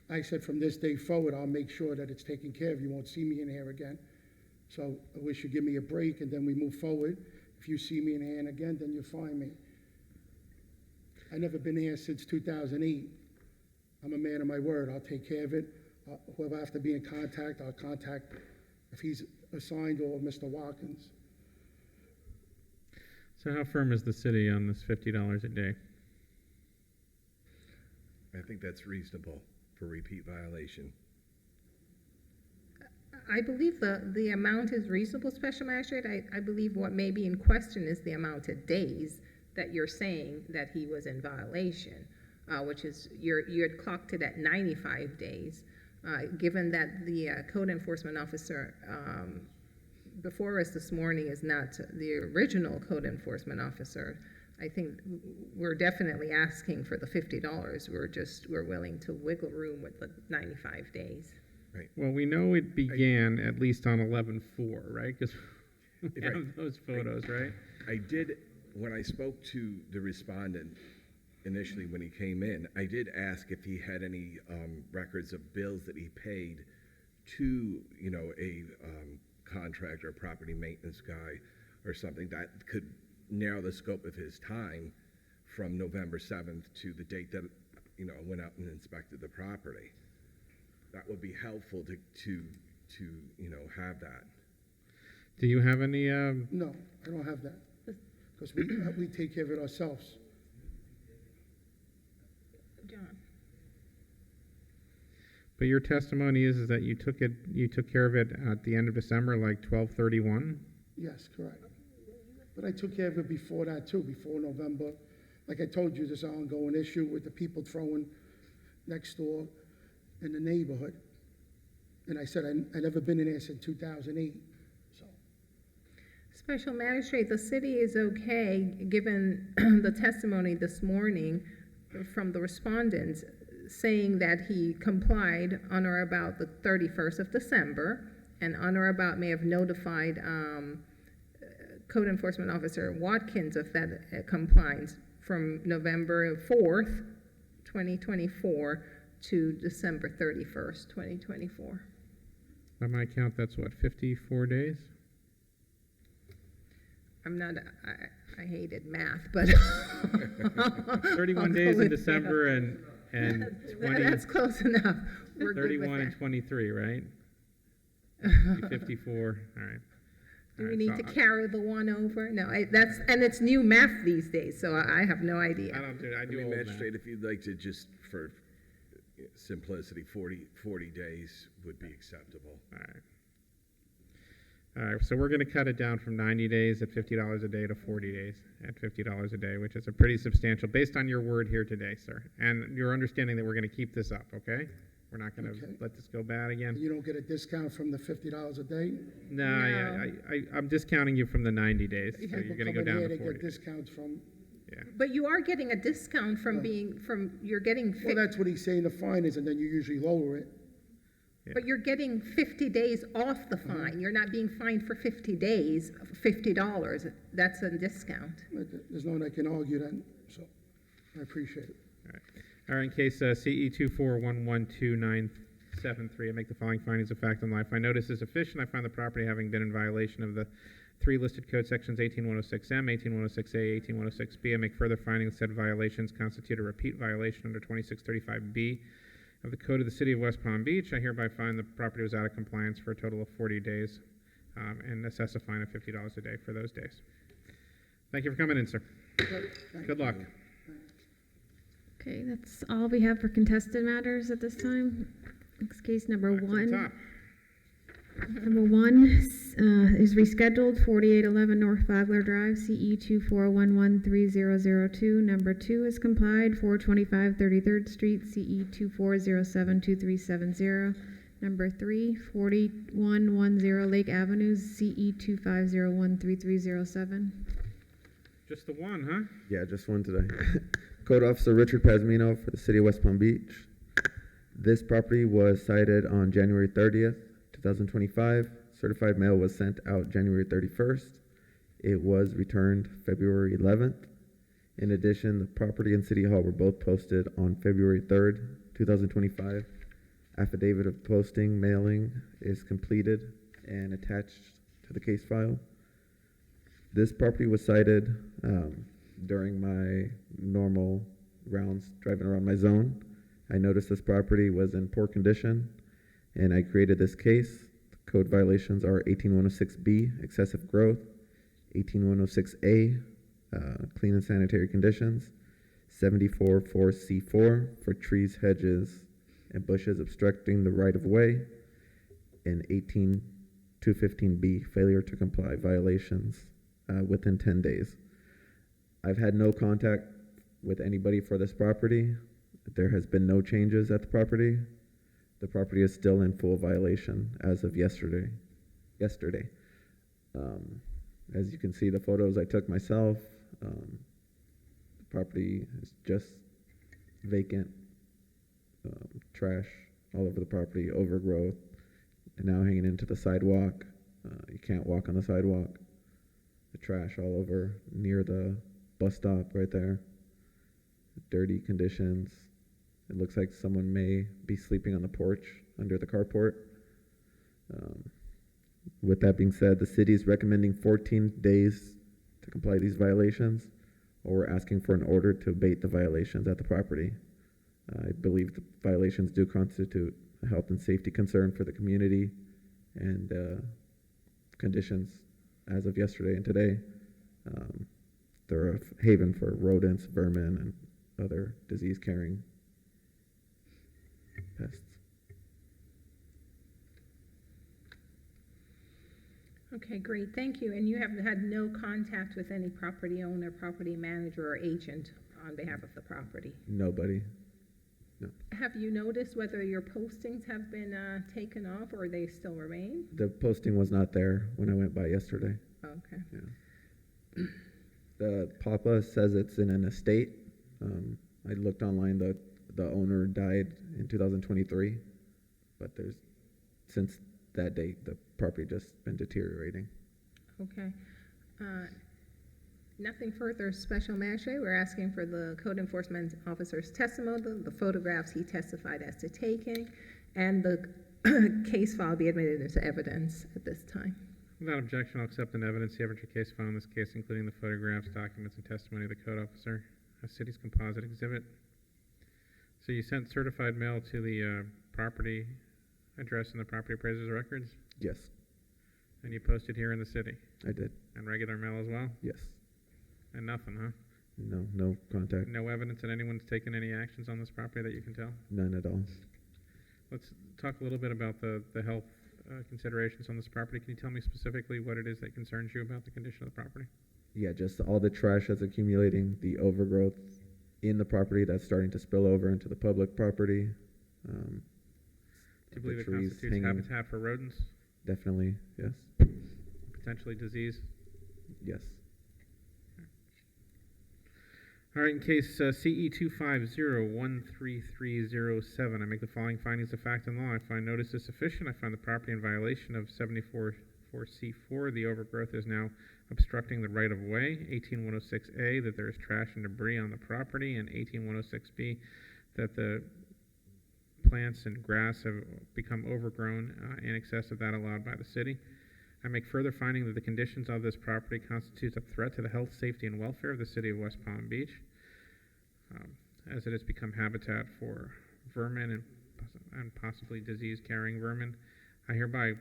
I said from this day forward, I'll make sure that it's taken care of. You won't see me in here again. So I wish you'd give me a break and then we move forward. If you see me in here again, then you find me. I've never been here since 2008. I'm a man of my word. I'll take care of it. Whoever I have to be in contact, I'll contact if he's assigned or Mr. Watkins. So how firm is the city on this $50 a day? I think that's reasonable for repeat violation. I believe the amount is reasonable, Special Magistrate. I believe what may be in question is the amount of days that you're saying that he was in violation, which is, you had clocked it at 95 days. Given that the code enforcement officer before us this morning is not the original code enforcement officer, I think we're definitely asking for the $50. We're willing to wiggle room with the 95 days. Right. Well, we know it began at least on 11/4, right? Because we have those photos, right? I did, when I spoke to the respondent initially when he came in, I did ask if he had any records of bills that he paid to, a contractor, a property maintenance guy or something that could narrow the scope of his time from November 7th to the date that, went out and inspected the property. That would be helpful to have that. Do you have any? No, I don't have that because we take care of it ourselves. John. But your testimony is that you took care of it at the end of December, like 12/31. Yes, correct. But I took care of it before that too, before November. Like I told you, there's an ongoing issue with the people throwing next door in the neighborhood. And I said I never been in there since 2008. So. Special Magistrate, the city is okay, given the testimony this morning from the respondents, saying that he complied on or about the 31st of December, and on or about may have notified Code Enforcement Officer Watkins of that compliance from November 4th, 2024 to December 31st, 2024. By my count, that's what, 54 days? I hated math, but 31 days in December and 20. That's close enough. We're 31 and 23, right? 54. All right. Do we need to carry the one over? No, and it's new math these days, so I have no idea. I don't do it. I do old Magistrate, math. if you'd like to just, for simplicity, 40 days would be acceptable. All right. All right, so we're going to cut it down from 90 days at $50 a day to 40 days at $50 a day, which is a pretty substantial, based on your word here today, sir. And your understanding that we're going to keep this up, okay? We're not going to let this go bad again. You don't get a discount from the $50 a day? No. I'm discounting you from the 90 days, so you're going to go down to 40. They get discounts from. Yeah. But you are getting a discount from you're getting. Well, that's what he's saying the fine is, and then you usually lower it. Yeah. But you're getting 50 days off the fine. You're not being fined for 50 days, $50. That's a discount. There's no one I can argue that, so I appreciate it. All right, in case CE 2411293, I make the following findings of fact and law. I find notice is sufficient. I find the property having been in violation of the three listed code sections 18106M, 18106A, 18106B. I make further findings said violations constitute a repeat violation under 2635B of the Code of the City of West Palm Beach. I hereby find the property was out of compliance for a total of 40 days and assess a fine of $50 a day for those days. Thank you for coming in, sir. Good luck. Okay, that's all we have for contested matters at this time. Next case, number Back to the one. top. Number one is rescheduled, 4811 North Flagler Drive, CE 24113002. Number two is complied, 425 33rd Street, CE 24072370. Number three, 4110 Lake Avenue, CE 25013307. Just the one, huh? Yeah, just one today. Code Officer Richard Pazmino for the City of West Palm Beach. This property was cited on January 30th, 2025. Certified mail was sent out January 31st. It was returned February 11th. In addition, the property and City Hall were both posted on February 3rd, 2025. Affidavit of posting mailing is completed and attached to the case file. This property was cited during my normal rounds driving around my zone. I noticed this property was in poor condition, and I created this case. The code violations are 18106B, excessive growth, 18106A, clean and sanitary conditions, 744C4 for trees, hedges, and bushes obstructing the right-of-way, and 18215B, failure to comply violations within 10 days. I've had no contact with anybody for this property. There has been no changes at the property. The property is still in full violation as of yesterday. As you can see, the photos I took myself, the property is just vacant, trash all over the property, overgrowth, and now hanging into the sidewalk. You can't walk on the sidewalk. The trash all over near the bus stop right there. Dirty conditions. It looks like someone may be sleeping on the porch under the carport. With that being said, the city is recommending 14 days to comply these violations, or we're asking for an order to abate the violations at the property. I believe the violations do constitute a health and safety concern for the community, and conditions as of yesterday and today, they're a haven for rodents, vermin, and other disease-carrying pests. Okay, great, thank you. And you have had no contact with any property owner, property manager, or agent on behalf of the property? Nobody. No. Have you noticed whether your postings have been taken off, or they still remain? The posting was not there when I went by yesterday. Okay. Yeah. The Papa says it's in an estate. I looked online, the owner died in 2023, but since that date, the property just been deteriorating. Okay. Nothing further, Special Magistrate. We're asking for the code enforcement officer's testimony, the photographs he testified as to taking, and the case file be admitted into evidence at this time. Without objection, I'll accept an evidence the evidence case file in this case, including the photographs, documents, and testimony of the code officer, a city's composite exhibit. So you sent certified mail to the property address in the property appraiser's records? Yes. And you posted here in the city? I did. And regular mail as well? Yes. And nothing, huh? No contact. No evidence that anyone's taken any actions on this property that you can tell? None at all. Let's talk a little bit about the health considerations on this property. Can you tell me specifically what it is that concerns you about the condition of the property? Yeah, just all the trash that's accumulating, the overgrowth in the property that's starting to spill over into the public property. Do you believe it constitutes habitat for rodents? Definitely, yes. Potentially disease? Yes. All right, in case CE 250-13307, I make the following findings of fact and law. I find notice is sufficient. I find the property in violation of 744C4. The overgrowth is now obstructing the right-of-way. 18106A, that there is trash and debris on the property, and 18106B, that the plants and grass have become overgrown in excess of that allowed by the city. I make further finding that the conditions of this property constitutes a threat to the health, safety, and welfare of the city of West Palm Beach, as it has become habitat for vermin and possibly disease-carrying vermin. I hereby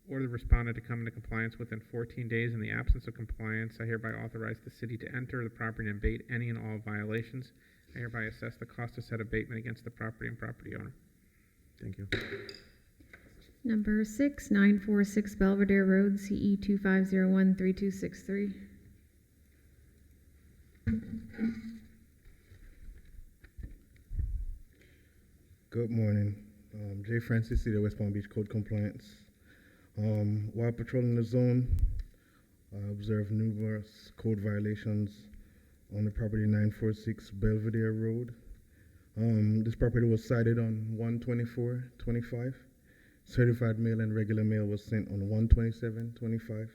or the respondent to come into compliance within 14 days. In the absence of compliance, I hereby authorize the city to enter the property and abate any and all violations. I hereby assess the cost to set abatement against the property and property owner. Thank you. Number 6, 946 Belvedere Road, CE 25013263. Good morning. Jay Francis, City of West Palm Beach Code Compliance. While patrolling the zone, I observed numerous code violations on the property 946 Belvedere Road. This property was cited on 1/24/25. Certified mail and regular mail was sent on 1/27/25.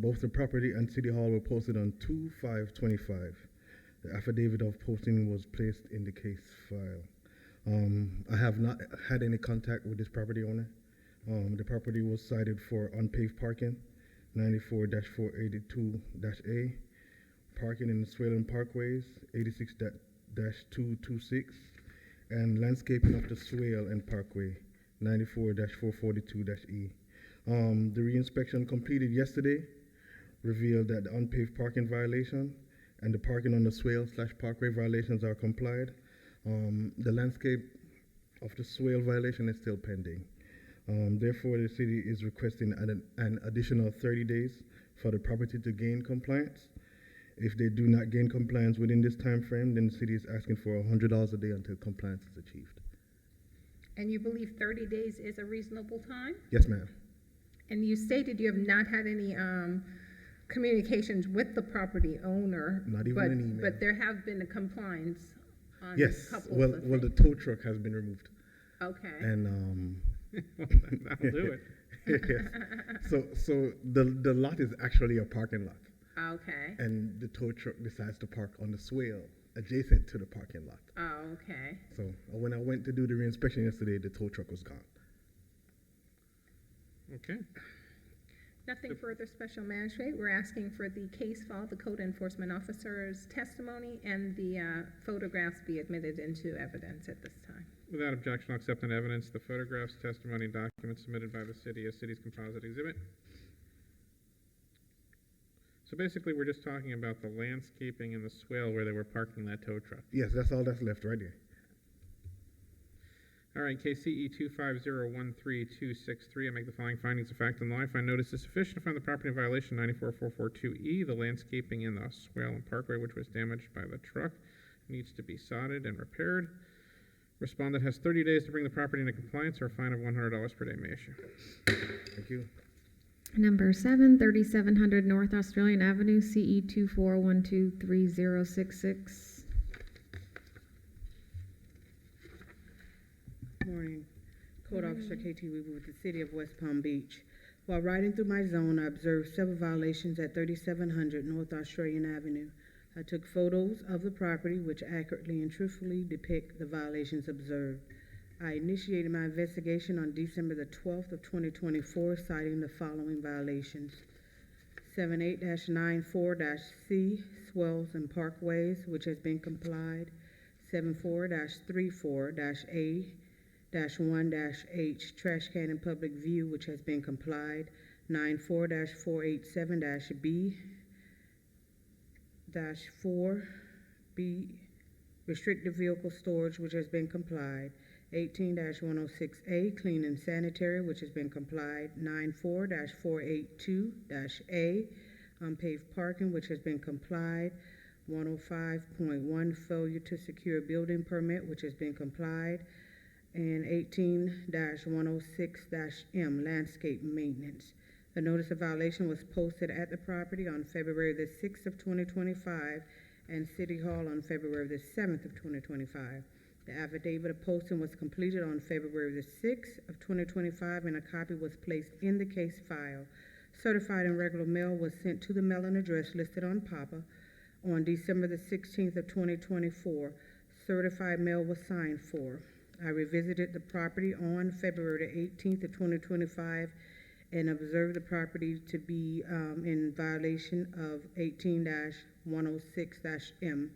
Both the property and City Hall were posted on 2/5/25. The affidavit of posting was placed in the case file. I have not had any contact with this property owner. The property was cited for unpaved parking, 94-482-A, parking in Swalen Parkways, 86-226, and landscaping of the swale and parkway, 94-442-E. The reinspection completed yesterday revealed that the unpaved parking violation and the parking on the swale/parkway violations are complied. The landscape of the swale violation is still pending. Therefore, the city is requesting an additional 30 days for the property to gain compliance. If they do not gain compliance within this time frame, then the city is asking for $100 a day until compliance is achieved. And you believe 30 days is a reasonable time? Yes, ma'am. And you stated you have not had any communications with the property owner. Not even an email. But there have been a compliance on a Yes. couple Well, of the things. tow truck has been removed. Okay. And That'll do it. Yes. So the lot is actually a parking lot. Okay. And the tow truck decides to park on the swale adjacent to the parking lot. Oh, okay. So when I went to do the reinspection yesterday, the tow truck was gone. Okay. Nothing further, Special Magistrate. We're asking for the case file, the code enforcement officer's testimony, and the photographs be admitted into evidence at this time. Without objection, I'll accept in evidence the photographs, testimony, and documents submitted by the city as city's composite exhibit. So basically, we're just talking about the landscaping and the swale where they were parking that tow truck. Yes, that's all that's left right there. All right, case CE 25013-263. I make the following findings of fact and law. I find notice is sufficient to find the property in violation 94442E. The landscaping in the swale and parkway, which was damaged by the truck, needs to be sodded and repaired. Respondent has 30 days to bring the property into compliance, or a fine of $100 per day may issue. Thank you. Number 7, 3700 North Australian Avenue, CE 24123066. Morning. Code Officer KT Weaver with the City of West Palm Beach. While riding through my zone, I observed several violations at 3700 North Australian Avenue. I took photos of the property which accurately and truthfully depict the violations observed. I initiated my investigation on December the 12th of 2024, citing the following violations. 78-94-C, swells and parkways, which has been complied. 74-34-A-1-H, trash can in public view, which has been complied. 94-487-B-4B, restricted vehicle storage, which has been complied. 18-106A, clean and sanitary, which has been complied. 94-482-A, unpaved parking, which has been complied. 105.1, failure to secure a building permit, which has been complied. And 18-106-M, landscape maintenance. The notice of violation was posted at the property on February the 6th of 2025 and City Hall on February the 7th of 2025. The affidavit of posting was completed on February the 6th of 2025 and a copy was placed in the case file. Certified and regular mail was sent to the mailing address listed on PAPA on December the 16th of 2024. Certified mail was signed for. I revisited the property on February the 18th of 2025 and observed the property to be in violation of 18-106-M.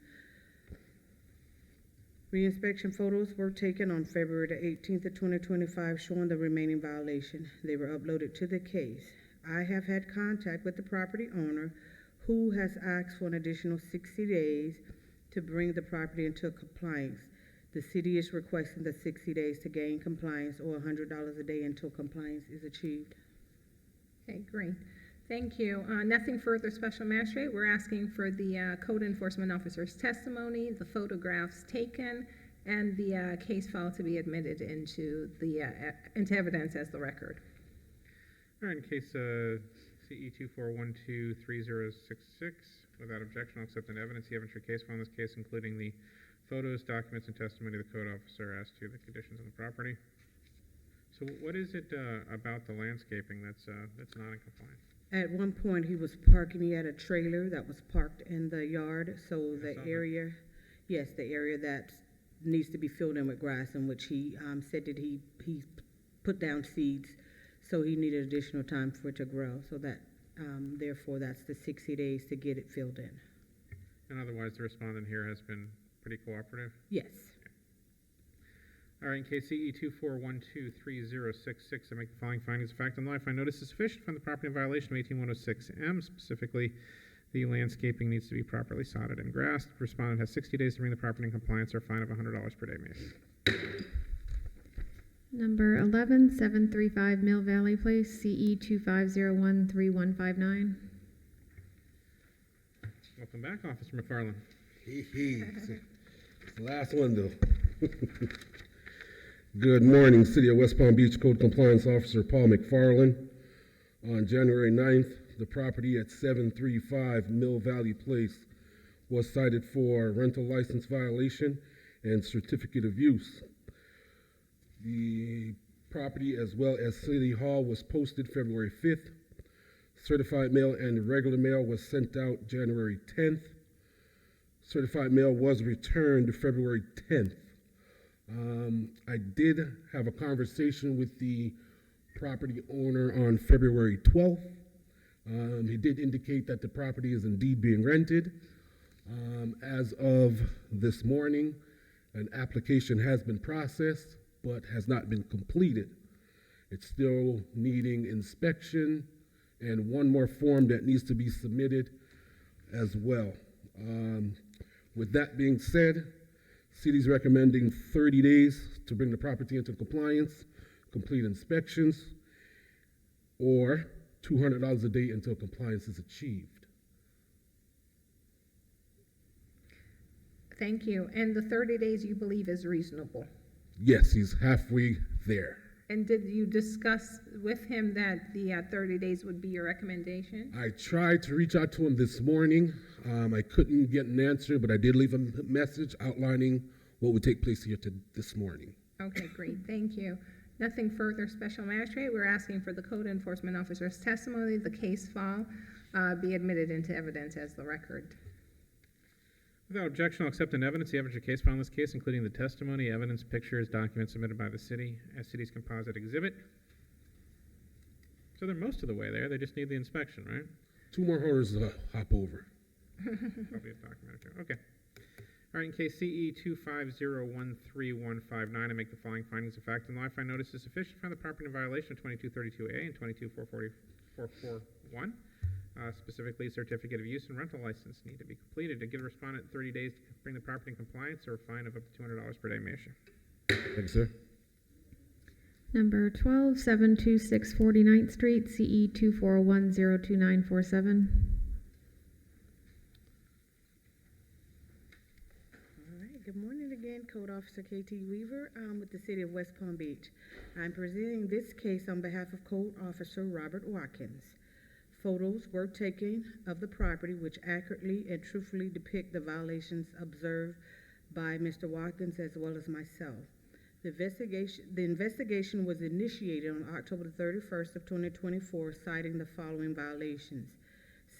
Reinspection photos were taken on February the 18th of 2025 showing the remaining violation. They were uploaded to the case. I have had contact with the property owner who has asked for an additional 60 days to bring the property into compliance. The city is requesting the 60 days to gain compliance or $100 a day until compliance is achieved. Okay, great. Thank you. Nothing further, Special Magistrate. We're asking for the code enforcement officer's testimony, the photographs taken, and the case file to be admitted into into evidence as the record. All right, in case CE 24123066, without objection, I'll accept an evidence the evidentiary case file in this case, including the photos, documents, and testimony of the code officer as to the conditions on the property. So what is it about the landscaping that's not in compliance? At one point, he was parking, he had a trailer that was parked in the yard, so the area, yes, the area that needs to be filled in with grass, in which he said that he put down seeds, so he needed additional time for it to grow, so that, therefore, that's the 60 days to get it filled in. And otherwise, the respondent here has been pretty cooperative? Yes. All right, in case CE 24123066, I make the following findings of fact and law. I find notice is sufficient from the property in violation of 18106M. Specifically, the landscaping needs to be properly sodded and grassed. The respondent has 60 days to bring the property in compliance or a fine of $100 per day made. Number 11, 735 Mill Valley Place, CE 25013159. Welcome back, Officer McFarland. It's the last one, though. Good morning, City of West Palm Beach Code Compliance Officer Paul McFarland. On January 9th, the property at 735 Mill Valley Place was cited for rental license violation and certificate of use. The property, as well as City Hall, was posted February 5th. Certified mail and regular mail was sent out January 10th. Certified mail was returned February 10th. I did have a conversation with the property owner on February 12th. He did indicate that the property is indeed being rented. As of this morning, an application has been processed but has not been completed. It's still needing inspection and one more form that needs to be submitted as well. With that being said, City's recommending 30 days to bring the property into compliance, complete inspections, or $200 a day until compliance is achieved. Thank you. And the 30 days you believe is reasonable? Yes, he's halfway there. And did you discuss with him that the 30 days would be your recommendation? I tried to reach out to him this morning. I couldn't get an answer, but I did leave a message outlining what would take place here this morning. Okay, great. Thank you. Nothing further, Special Magistrate. We're asking for the code enforcement officer's testimony, the case file, be admitted into evidence as the record. Without objection, I'll accept an evidence the evidentiary case file in this case, including the testimony, evidence, pictures, documents submitted by the city as city's composite exhibit. So they're most of the way there. They just need the inspection, right? 2 more hurdles to hop over. Probably a document or two. Okay. All right, in case CE 250131159, I make the following findings of fact and law. I find notice is sufficient from the property in violation of 2232A and 224441. Specifically, certificate of use and rental license need to be completed to give the respondent 30 days to bring the property in compliance or a fine of up to $200 per day may issue. Thank you, sir. Number 12, 726 49th Street, CE 24012947. All right, good morning again, Code Officer KT Weaver with the City of West Palm Beach. I'm presenting this case on behalf of Code Officer Robert Watkins. Photos were taken of the property which accurately and truthfully depict the violations observed by Mr. Watkins as well as myself. The investigation was initiated on October 31st of 2024, citing the following violations: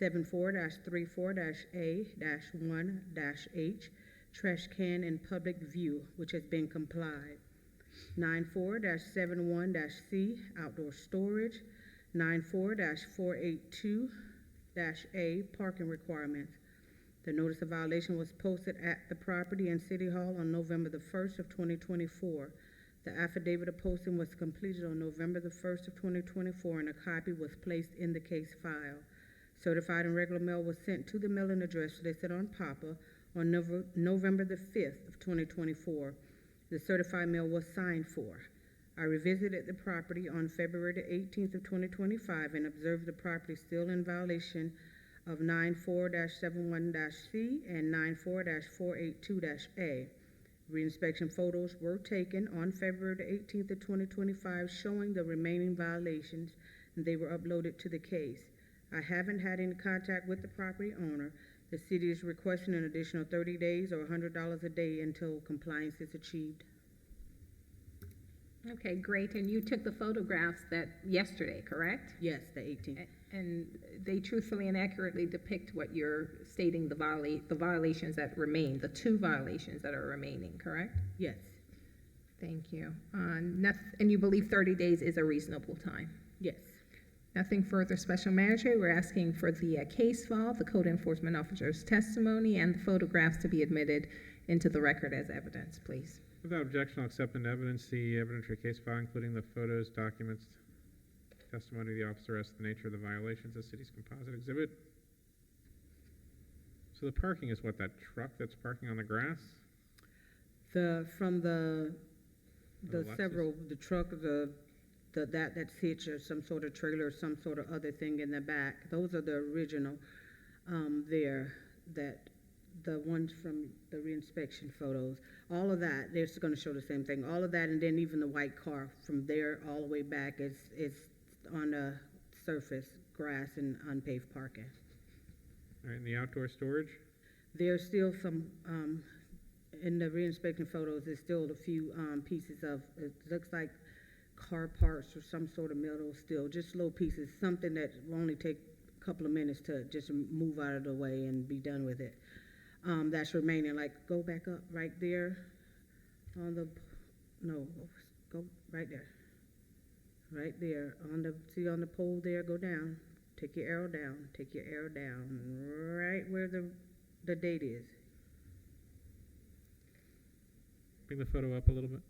74-34-A-1-H, trash can in public view, which has been complied. 94-71-C, outdoor storage. 94-482-A, parking requirements. The notice of violation was posted at the property and City Hall on November the 1st of 2024. The affidavit of posting was completed on November the 1st of 2024, and a copy was placed in the case file. Certified and regular mail was sent to the mailing address listed on PAPA on November the 5th of 2024. The certified mail was signed for. I revisited the property on February the 18th of 2025 and observed the property still in violation of 94-71-C and 94-482-A. Reinspection photos were taken on February the 18th of 2025 showing the remaining violations, and they were uploaded to the case. I haven't had any contact with the property owner. The city is requesting an additional 30 days or $100 a day until compliance is achieved. Okay, great. And you took the photographs yesterday, correct? Yes, the 18th. And they truthfully and accurately depict what you're stating the violations that remain, the 2 violations that are remaining, correct? Yes. Thank you. And you believe 30 days is a reasonable time? Yes. Nothing further, Special Magistrate. We're asking for the case file, the code enforcement officer's testimony, and the photographs to be admitted into the record as evidence, please. Without objection, I'll accept into evidence the evidentiary case file, including the photos, documents, testimony of the officer as to the nature of the violations, the city's composite exhibit. So the parking is what, that truck that's parking on the grass? The truck, that's hitched or some sort of trailer or some sort of other thing in the back. Those are the original the ones from the reinspection photos. All of that, they're just going to show the same thing. All of that, and then even the white car from there all the way back is on the surface, grass and unpaved parking. All right, and the outdoor storage? There's still some, in the reinspection photos, there's still a few pieces of, it looks like car parts or some sort of metal still, just little pieces, something that will only take a couple of minutes to just move out of the way and be done with it. That's remaining, like, go back up right there on the, no, go right there. Right there, see on the pole there, go down, take your arrow down, right where the date is. Bring the photo up a little bit.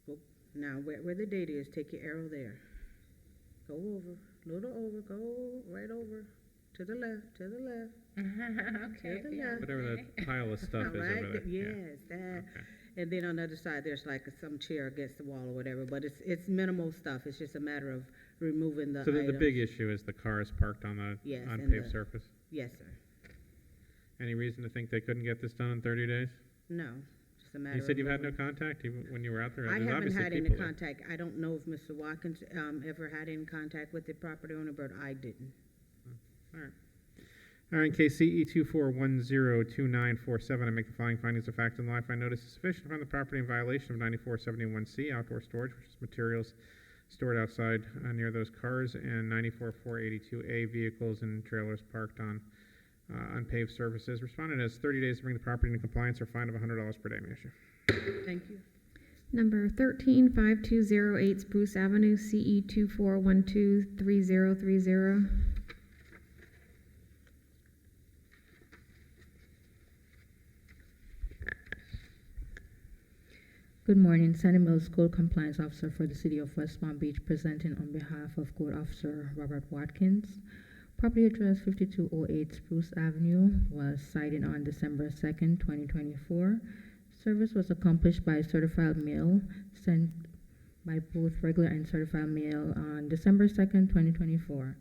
Go, now, where the date is, take your arrow there. Go over, little over, go right over, to the left. Okay. To the left. Whatever that pile of stuff is Right over there. yes, Yeah. that. Okay. And then on the other side, there's like some chair against the wall or whatever, but it's minimal stuff. It's just a matter of removing the So the items. big issue is the cars parked on the Yes, and unpaved the- surface? Yes, sir. Any reason to think they couldn't get this done in 30 days? No, just a matter You of said you had no moving. contact even when you were out there? I There's haven't obviously had any people there. contact. I don't know if Mr. Watkins ever had any contact with the property owner, but I didn't. All right. All right, in case CE 24102947, I make the following findings of fact and law. I find notice is sufficient to find the property in violation of 9471C, outdoor storage, which is materials stored outside near those cars, and 94482A, vehicles and trailers parked on unpaved surfaces. Respondent has 30 days to bring the property into compliance or fine of $100 per day. May I issue? Thank you. Number 135208 Spruce Avenue, CE 24123030. Good morning, Sandy Mills Code Compliance Officer for the City of West Palm Beach, presenting on behalf of Code Officer Robert Watkins. Property address 5208 Spruce Avenue was cited on December 2nd, 2024. Service was accomplished by certified mail sent by both regular and certified mail on December 2nd, 2024.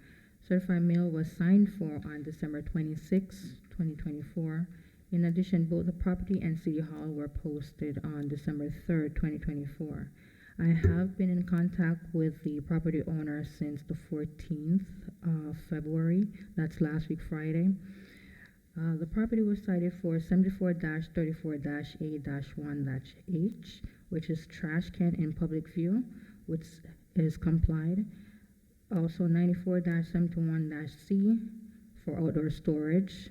Certified mail was signed for on December 26, 2024. In addition, both the property and City Hall were posted on December 3rd, 2024. I have been in contact with the property owner since the 14th of February. That's last week, Friday. The property was cited for 74-34-A-1-H, which is trash can in public view, which is complied. Also 94-71-C for outdoor storage.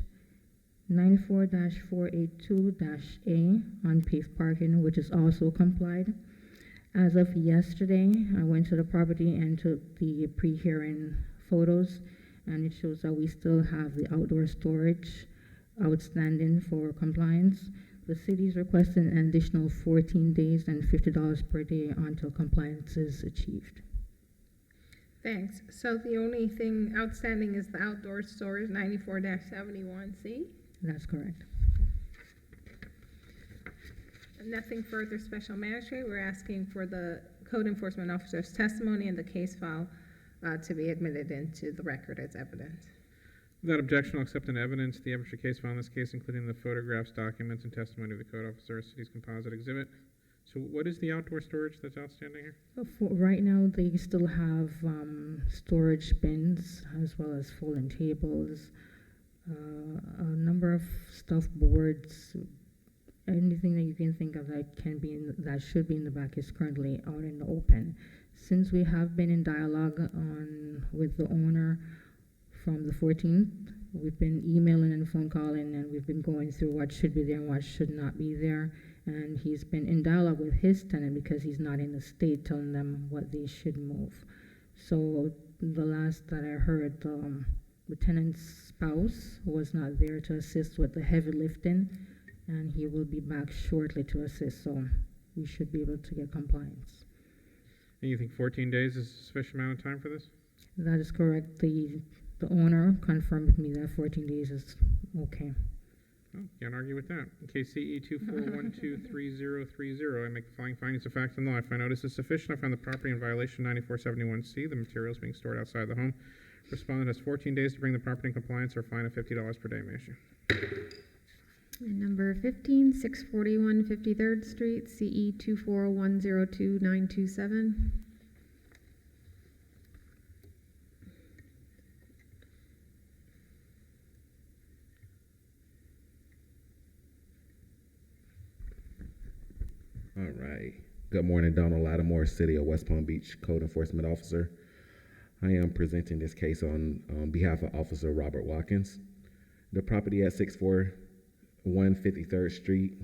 94-482-A unpaved parking, which is also complied. As of yesterday, I went to the property and took the pre-hearing photos, and it shows that we still have the outdoor storage outstanding for compliance. The city is requesting an additional 14 days and $50 per day until compliance is achieved. Thanks. So the only thing outstanding is the outdoor storage 94-71C? That's correct. Nothing further, Special Magistrate. We're asking for the code enforcement officer's testimony in the case file to be admitted into the record as evidence. Without objection, I'll accept an evidence the evidentiary case file in this case, including the photographs, documents, and testimony of the code officer as city's composite exhibit. So what is the outdoor storage that's outstanding here? For right now, they still have storage bins as well as folding tables, a number of stuff boards, anything that you can think of that that should be in the back is currently out in the open. Since we have been in dialogue with the owner from the 14th, we've been emailing and phone calling, and we've been going through what should be there and what should not be there. And he's been in dialogue with his tenant because he's not in the state telling them what they should move. So the last that I heard, the tenant's spouse was not there to assist with the heavy lifting, and he will be back shortly to assist, so we should be able to get compliance. And you think 14 days is a sufficient amount of time for this? That is correct. The owner confirmed with me that 14 days is okay. Oh, can't argue with that. In case CE 24123030, I make the following findings of fact and law. I find notice is sufficient. I find the property in violation 9471C, the materials being stored outside the home. Respondent has 14 days to bring the property in compliance or fine of $50 per day may issue. And number 15, 641 53rd Street, CE 240102927. All right. Good morning, Donald Lattimore, City of West Palm Beach Code Enforcement Officer. I am presenting this case on behalf of Officer Robert Watkins. The property at 641 53rd Street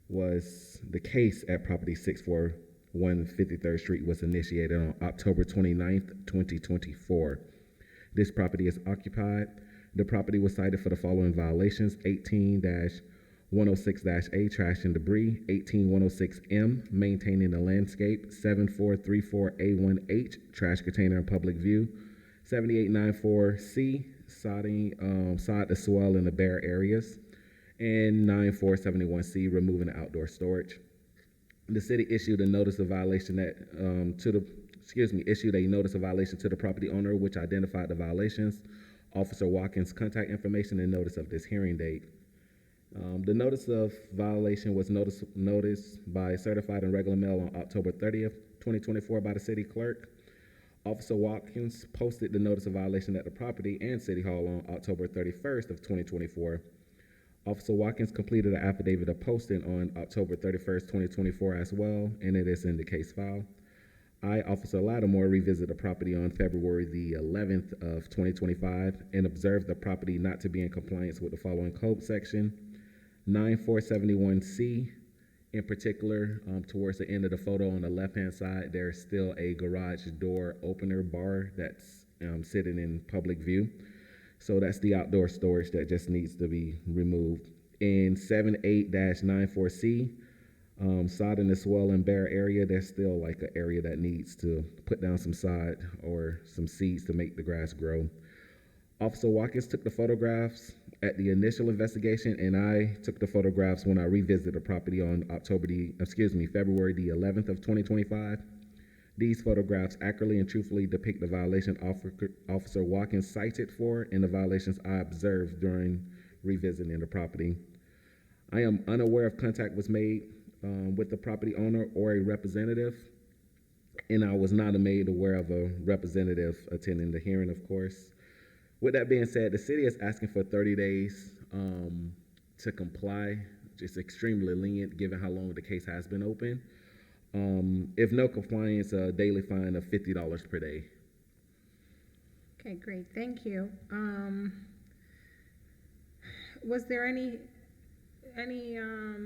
was the case at property 641 53rd Street was initiated on October 29th, 2024. This property is occupied. The property was cited for the following violations: 18-106-A, trash and debris; 18-106-M, maintaining the landscape; 7434-A1H, trash container in public view; 7894-C, sod to swell in the bare areas; and 9471-C, removing the outdoor storage. The city issued a notice of violation issued a notice of violation to the property owner, which identified the violations, Officer Watkins' contact information, and notice of this hearing date. The notice of violation was noticed by certified and regular mail on October 30th, 2024 by the city clerk. Officer Watkins posted the notice of violation at the property and City Hall on October 31st of 2024. Officer Watkins completed an affidavit of posting on October 31st, 2024 as well, and it is in the case file. I, Officer Lattimore, revisited the property on February the 11th of 2025 and observed the property not to be in compliance with the following code section: 9471C. In particular, towards the end of the photo on the left-hand side, there's still a garage door opener bar that's sitting in public view. So that's the outdoor storage that just needs to be removed. In 78-94C, sod in the swell and bare area, there's still like an area that needs to put down some sod or some seeds to make the grass grow. Officer Watkins took the photographs at the initial investigation, and I took the photographs when I revisited the property on February the 11th of 2025. These photographs accurately and truthfully depict the violation Officer Watkins cited for and the violations I observed during revisiting the property. I am unaware if contact was made with the property owner or a representative, and I was not made aware of a representative attending the hearing, of course. With that being said, the city is asking for 30 days to comply. It's extremely lenient given how long the case has been open. If no compliance, a daily fine of $50 per day. Okay, great, thank you. Was there any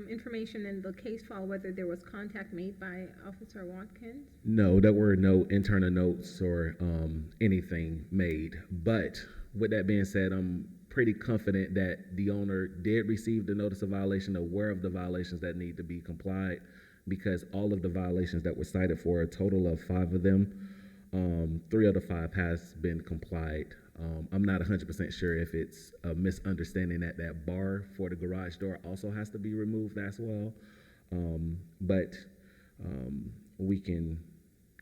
information in the case file whether there was contact made by Officer Watkins? No, there were no internal notes or anything made. But with that being said, I'm pretty confident that the owner did receive the notice of violation, aware of the violations that need to be complied, because all of the violations that were cited, for a total of 5 of them, 3 of the 5 has been complied. I'm not 100% sure if it's a misunderstanding that that bar for the garage door also has to be removed as well. But we can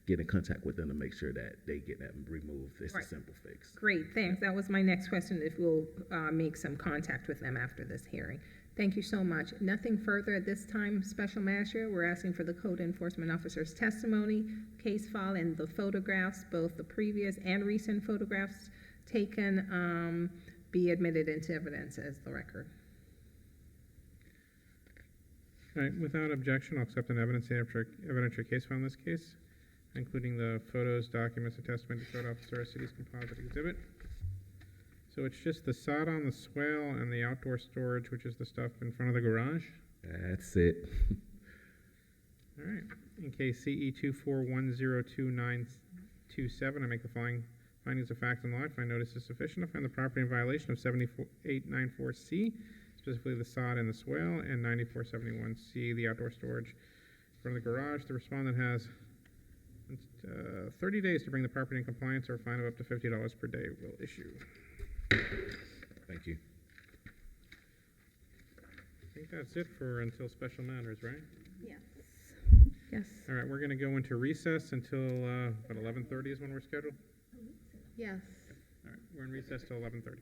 get in contact with them to make sure that they get that removed. It's Right. a simple fix. Great, thanks. That was my next question, if we'll make some contact with them after this hearing. Thank you so much. Nothing further at this time, Special Magistrate. We're asking for the code enforcement officer's testimony, case file, and the photographs, both the previous and recent photographs taken, be admitted into evidence as the record. All right, without objection, I'll accept an evidentiary case file in this case, including the photos, documents, and testimony to code officer as city's composite exhibit. So it's just the sod on the swale and the outdoor storage, which is the stuff in front of the garage? That's it. All right. In case CE 24102927, I make the following findings of fact and law. I find notice is sufficient. I find the property in violation of 7894C, specifically the sod and the swale, and 9471C, the outdoor storage in front of the garage. The respondent has 30 days to bring the property in compliance, or a fine of up to $50 per day will issue. Thank you. I think that's it for until special matters, right? Yes. Yes. All right, we're going to go into recess until, about 11:30 is when we're scheduled? Yes. All right, we're in recess till 11:30.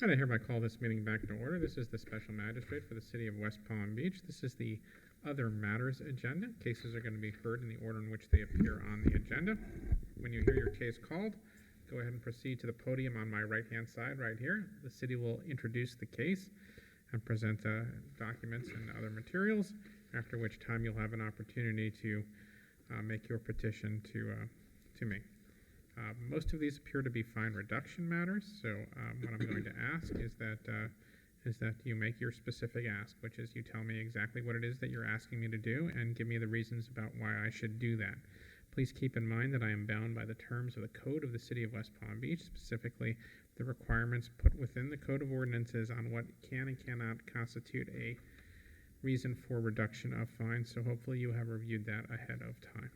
And I hereby call this meeting back to order. This is the special magistrate for the city of West Palm Beach. This is the other matters agenda. Cases are going to be heard in the order in which they appear on the agenda. When you hear your case called, go ahead and proceed to the podium on my right-hand side right here. The city will introduce the case and present documents and other materials, after which time you'll have an opportunity to make your petition to me. Most of these appear to be fine reduction matters, so what I'm going to ask is that you make your specific ask, which is you tell me exactly what it is that you're asking me to do and give me the reasons about why I should do that. Please keep in mind that I am bound by the terms of the Code of the City of West Palm Beach, specifically the requirements put within the Code of Ordinances on what can and cannot constitute a reason for reduction of fines, so hopefully you have reviewed that ahead of time.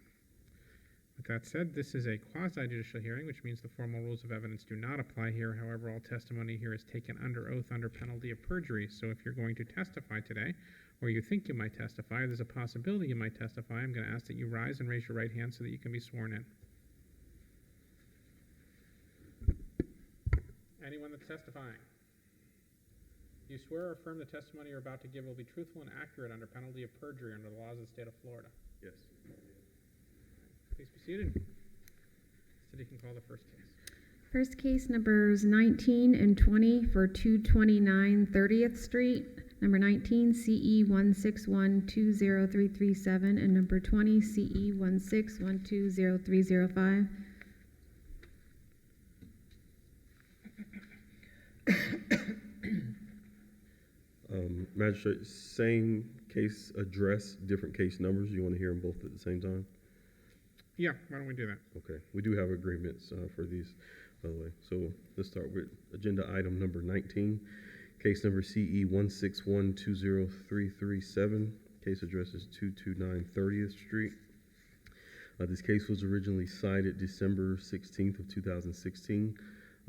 With that said, this is a quasi-judicial hearing, which means the formal rules of evidence do not apply here. However, all testimony here is taken under oath under penalty of perjury. So if you're going to testify today, or you think you might testify, there's a possibility you might testify, I'm going to ask that you rise and raise your right hand so that you can be sworn in. Anyone that's testifying? You swear or affirm the testimony you're about to give will be truthful and accurate under penalty of perjury under the laws of the state of Florida? Yes. Please be seated. City can call the first case. First case numbers 19 and 20 for 229 30th Street. Number 19, CE 161203337, and number 20, CE 161200305. Magistrate, same case address, different case numbers. You want to hear them both at the same time? Yeah, why don't we do that? Okay, we do have agreements for these, by the way. So let's start with agenda item number 19, case number CE 161203337. Case address is 229 30th Street. This case was originally cited December 16th of 2016.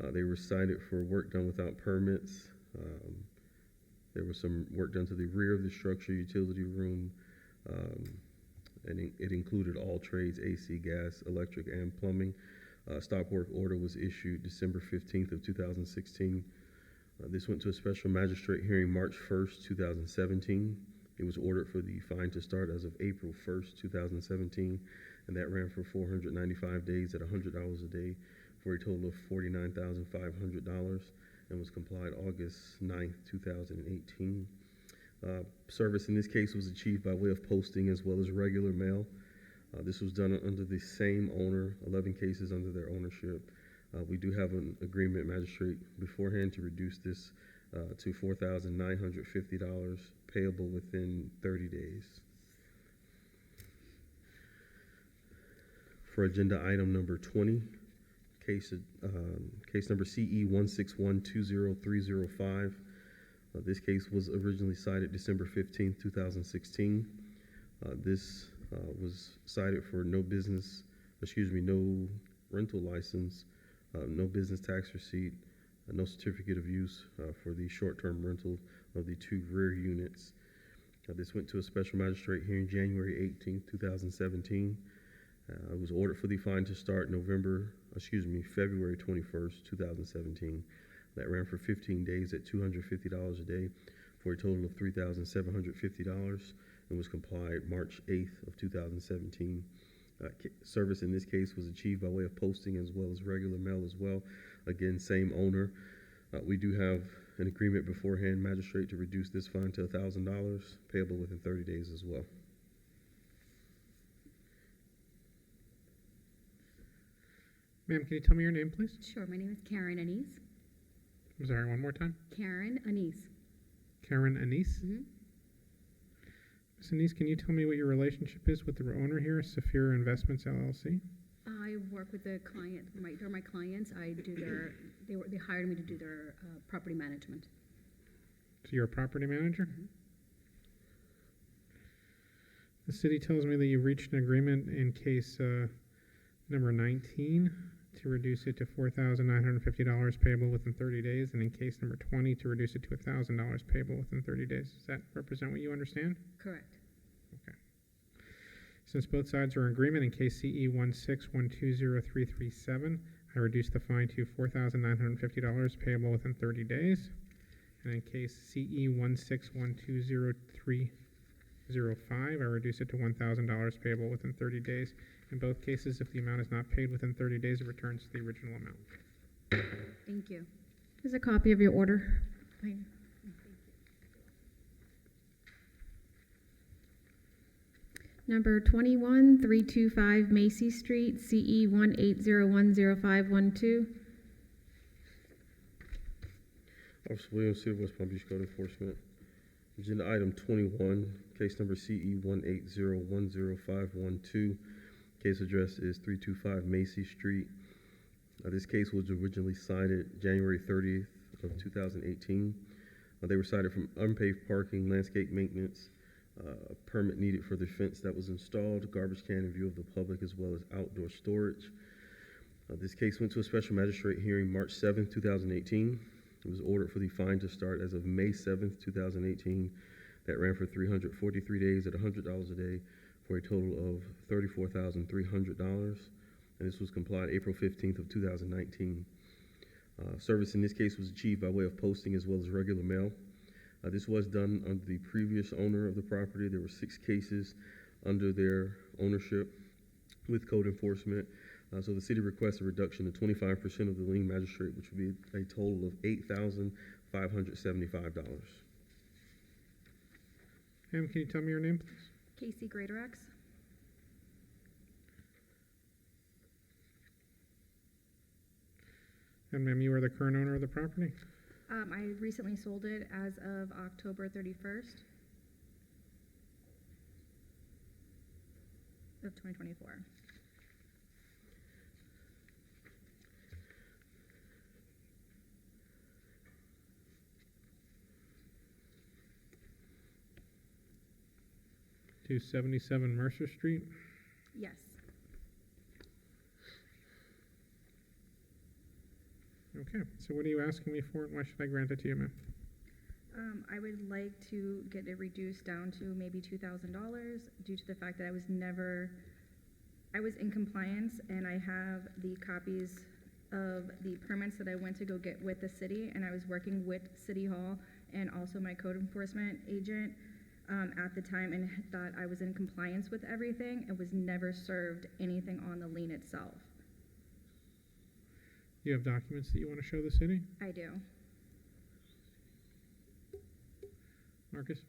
They were cited for work done without permits. There was some work done to the rear of the structure, utility room, and it included all trades, AC, gas, electric, and plumbing. Stop work order was issued December 15th of 2016. This went to a special magistrate hearing March 1st, 2017. It was ordered for the fine to start as of April 1st, 2017, and that ran for 495 days at $100 a day for a total of $49,500, and was complied August 9th, 2018. Service in this case was achieved by way of posting as well as regular mail. This was done under the same owner, 11 cases under their ownership. We do have an agreement, magistrate, beforehand to reduce this to $4,950, payable within 30 days. For agenda item number 20, case number CE 161200305. This case was originally cited December 15th, 2016. This was cited for no rental license, no business tax receipt, no certificate of use for the short-term rental of the 2 rear units. This went to a special magistrate hearing January 18th, 2017. It was ordered for the fine to start February 21st, 2017. That ran for 15 days at $250 a day for a total of $3,750, and was complied March 8th of 2017. Service in this case was achieved by way of posting as well as regular mail as well. Again, same owner. We do have an agreement beforehand, magistrate, to reduce this fine to $1,000, payable within 30 days as well. Ma'am, can you tell me your name, please? Sure, my name is Karen Anise. I'm sorry, one more time. Karen Anise. Karen Anise? Mm-hmm. Ms. Anise, can you tell me what your relationship is with the owner here, Saphira Investments, LLC? I work with the client. They're my clients. I do they hired me to do their property management. So you're a property manager? Mm-hmm. The city tells me that you've reached an agreement in case number 19 to reduce it to $4,950 payable within 30 days, and in case number 20 to reduce it to $1,000 payable within 30 days. Does that represent what you understand? Correct. Okay. Since both sides are in agreement, in case CE 161200337, I reduced the fine to $4,950 payable within 30 days. And in case CE 161200305, I reduce it to $1,000 payable within 30 days. In both cases, if the amount is not paid within 30 days, it returns to the original amount. Thank you. Here's a copy of your order. Number 21325 Macy Street, CE 180100512. Officer Williams, City of West Palm Beach Code Enforcement. Agenda item 21, case number CE 180100512. Case address is 325 Macy Street. This case was originally cited January 30th of 2018. They were cited from unpaved parking, landscape maintenance, permit needed for the fence that was installed, garbage can in view of the public, as well as outdoor storage. This case went to a special magistrate hearing March 7th, 2018. It was ordered for the fine to start as of May 7th, 2018. That ran for 343 days at $100 a day for a total of $34,300. And this was complied April 15th of 2019. Service in this case was achieved by way of posting as well as regular mail. This was done under the previous owner of the property. There were 6 cases under their ownership with code enforcement. So the city requests a reduction to 25% of the lien magistrate, which would be a total of $8,575. Ma'am, can you tell me your name, please? Casey Greatorex. And ma'am, you are the current owner of the property? I recently sold it as of October 31st of 2024. To 77 Mercer Street. Yes. Okay, so what are you asking me for and why should I grant it to you, ma'am? I would like to get it reduced down to maybe $2,000 due to the fact that I was in compliance, and I have the copies of the permits that I went to go get with the city, and I was working with City Hall and also my code enforcement agent at the time, and thought I was in compliance with everything and was never served anything on the lien itself. You have documents that you want to show the city? I do. Marcus?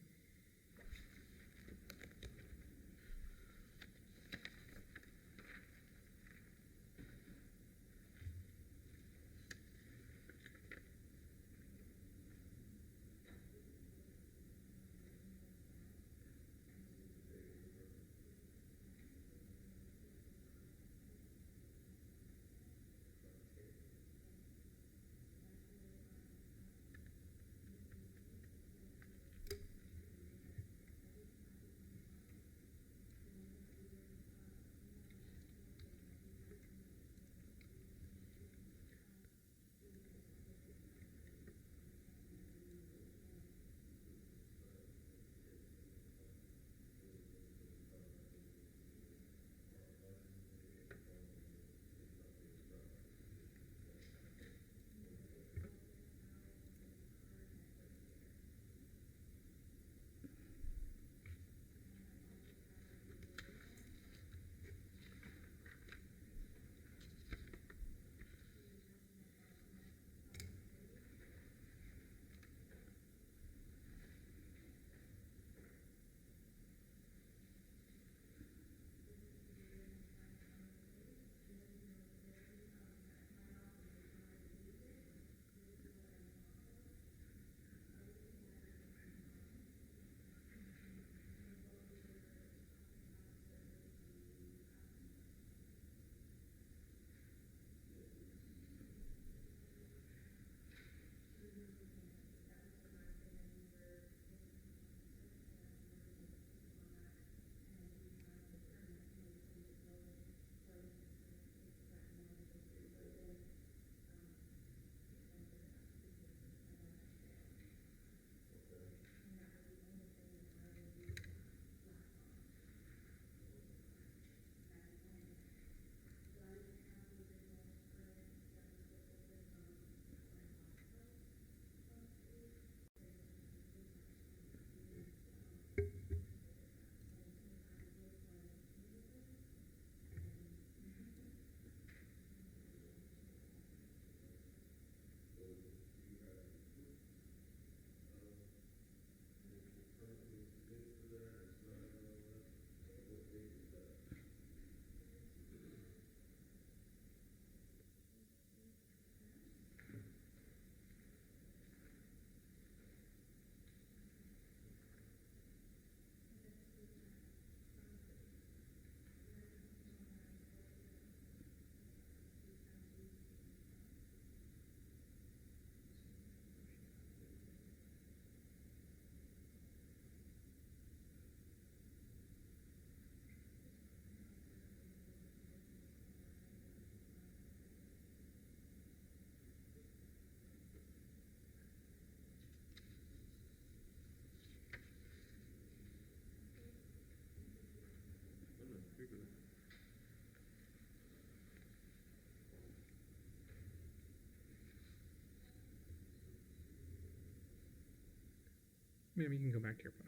Maybe you can go back to your phone.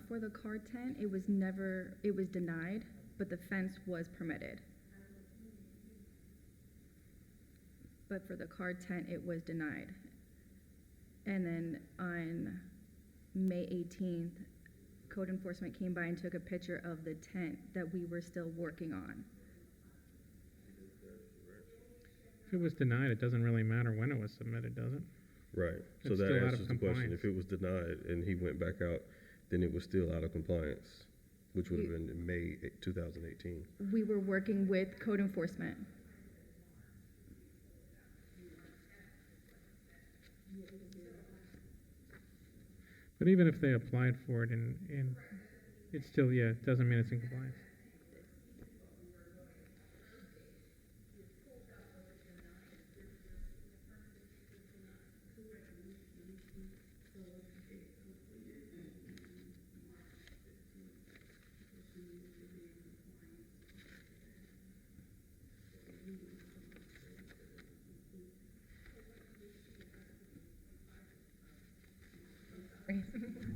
For the car tent, it was denied, but the fence was permitted. But for the car tent, it was denied. And then on May 18th, code enforcement came by and took a picture of the tent that we were still working on. If it was denied, it doesn't really matter when it was submitted, does it? Right, so It's that still out of answers the question. compliance. If it was denied and he went back out, then it was still out of compliance, which would have been in May 2018. We were working with code enforcement. But even if they applied for it and it's still, yeah, it doesn't mean it's in compliance.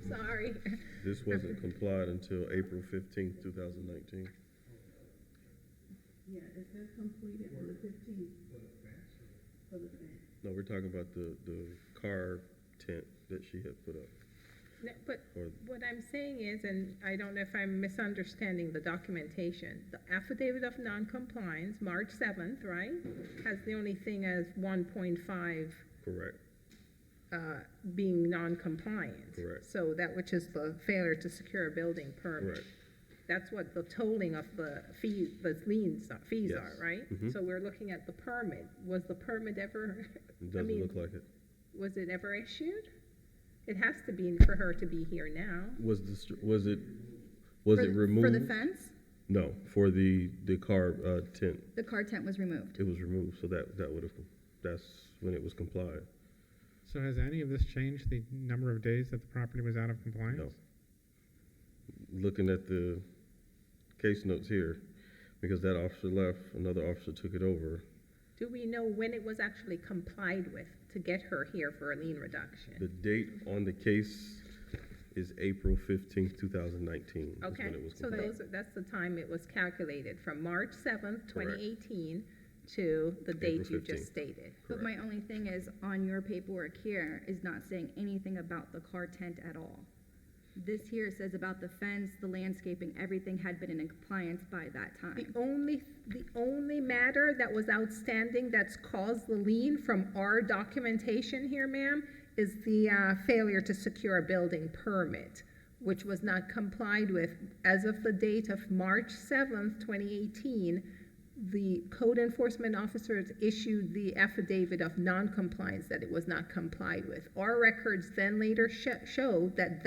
Sorry. This wasn't complied until April 15th, 2019. Yeah, it says completed on the 15th. For the fence. No, we're talking about the car tent that she had put up. No, but Or- what I'm saying is, and I don't know if I'm misunderstanding the documentation, the affidavit of noncompliance, March 7th, right, has the only thing as 1.5 Correct. Being non-compliant. Correct. So that which is the failure to secure a building permit. Correct. That's what the tolling of the fees, the liens, fees Yes. are, right? Mhm. So we're looking at the permit. Was the permit ever, It doesn't look like it. was it ever issued? It has to be for her to be here now. Was it For removed? the fence, No, for the car tent. the car tent was removed. It was removed, so that would have, that's when it was complied. So has any of this changed the number of days that the property was out of compliance? No. Looking at the case notes here, because that officer left, another officer took it over. Do we know when it was actually complied with to get her here for a lien reduction? The date on the case is April 15th, 2019. is Okay, when it was so complied. that's the time it was calculated, from March 7th, 2018 to the date April you just 15th. stated. But my only thing is, on your paperwork here is not saying anything about the car tent at all. This here says about the fence, the landscaping, everything had been in compliance by that time. The only matter that was outstanding that's caused the lien from our documentation here, ma'am, is the failure to secure a building permit, which was not complied with. As of the date of March 7th, 2018, the code enforcement officers issued the affidavit of non-compliance that it was not complied with. Our records then later show that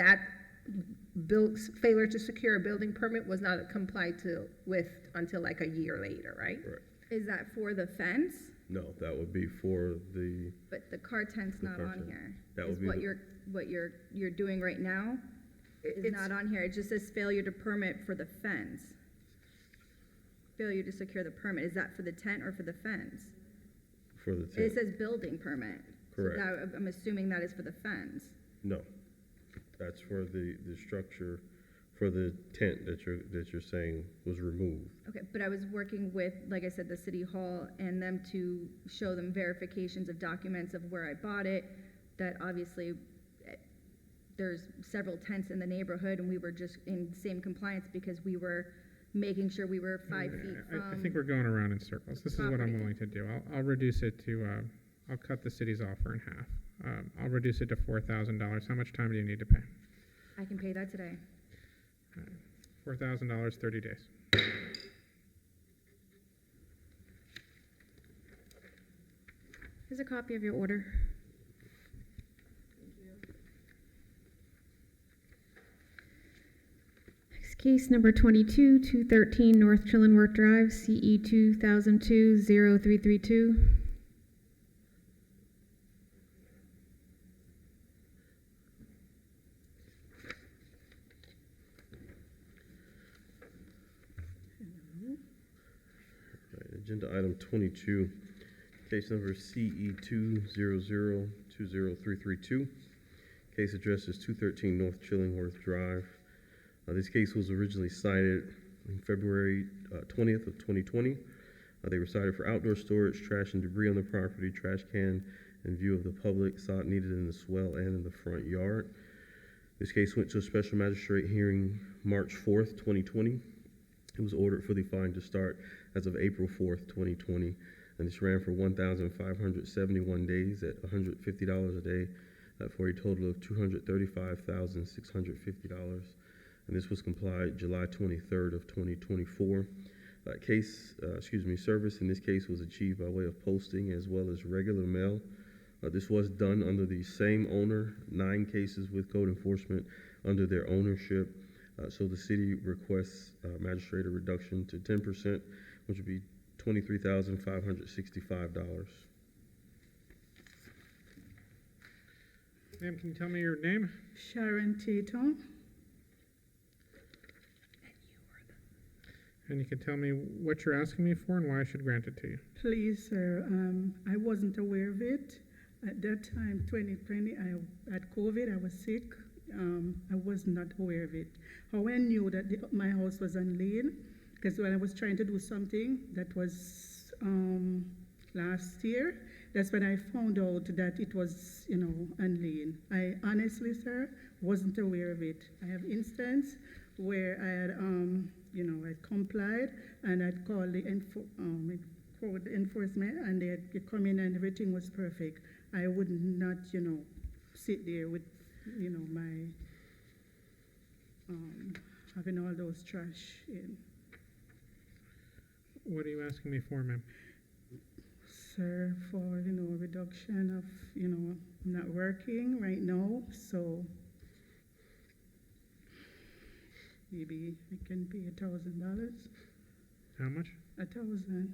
failure to secure a building permit was not complied with until like a year later, right? Right. Is that for the fence? No, that would be for the, But the car tent's The not car on tent. here. That Is would be what you're doing right now is not on here. It just says failure to permit for the fence. Failure to secure the permit. Is that for the tent or for the fence? for the It tent. says building permit. Correct. So I'm assuming that is for the fence. No, that's for the structure, for the tent that you're saying was removed. Okay, but I was working with, like I said, the city hall and them to show them verifications of documents of where I bought it, that obviously there's several tents in the neighborhood and we were just in same compliance because we were making sure we were 5 feet I from. think we're going around in circles. This is what I'm property. willing to do. I'll reduce it to, I'll cut the city's offer in half. I'll reduce it to $4,000. How much time do you need to pay? I can pay that today. $4,000, 30 days. Here's a copy of your order. Next case number 22-213 North Chillenworth Drive, CE 2002-0332. Right, agenda item 22, case number CE 200203332. Case address is 213 North Chillingworth Drive. This case was originally cited on February 20th of 2020. They were cited for outdoor storage, trash and debris on the property, trash can in view of the public, sod needed in the swell and in the front yard. This case went to a special magistrate hearing March 4th, 2020. It was ordered for the fine to start as of April 4th, 2020, and this ran for 1,571 days at $150 a day for a total of $235,650. And this was complied July 23rd of 2024. Service in this case was achieved by way of posting as well as regular mail. This was done under the same owner, 9 cases with code enforcement under their ownership. So the city requests magistrate a reduction to 10%, which would be $23,565. Ma'am, can you tell me your name? Sharon Tatum. And you can tell me what you're asking me for and why I should grant it to you. Please, sir, I wasn't aware of it. At that time, 2020, I had COVID, I was sick. I was not aware of it. How I knew that my house was on lien, because when I was trying to do something that was last year, that's when I found out that it was, on lien. I honestly, sir, wasn't aware of it. I have instance where I had, I complied and I'd called the code enforcement and they'd come in and everything was perfect. I would not, sit there with, my, having all those trash in. What are you asking me for, ma'am? Sir, for, reduction of, I'm not working right now, so maybe I can pay $1,000. How much? 1,000.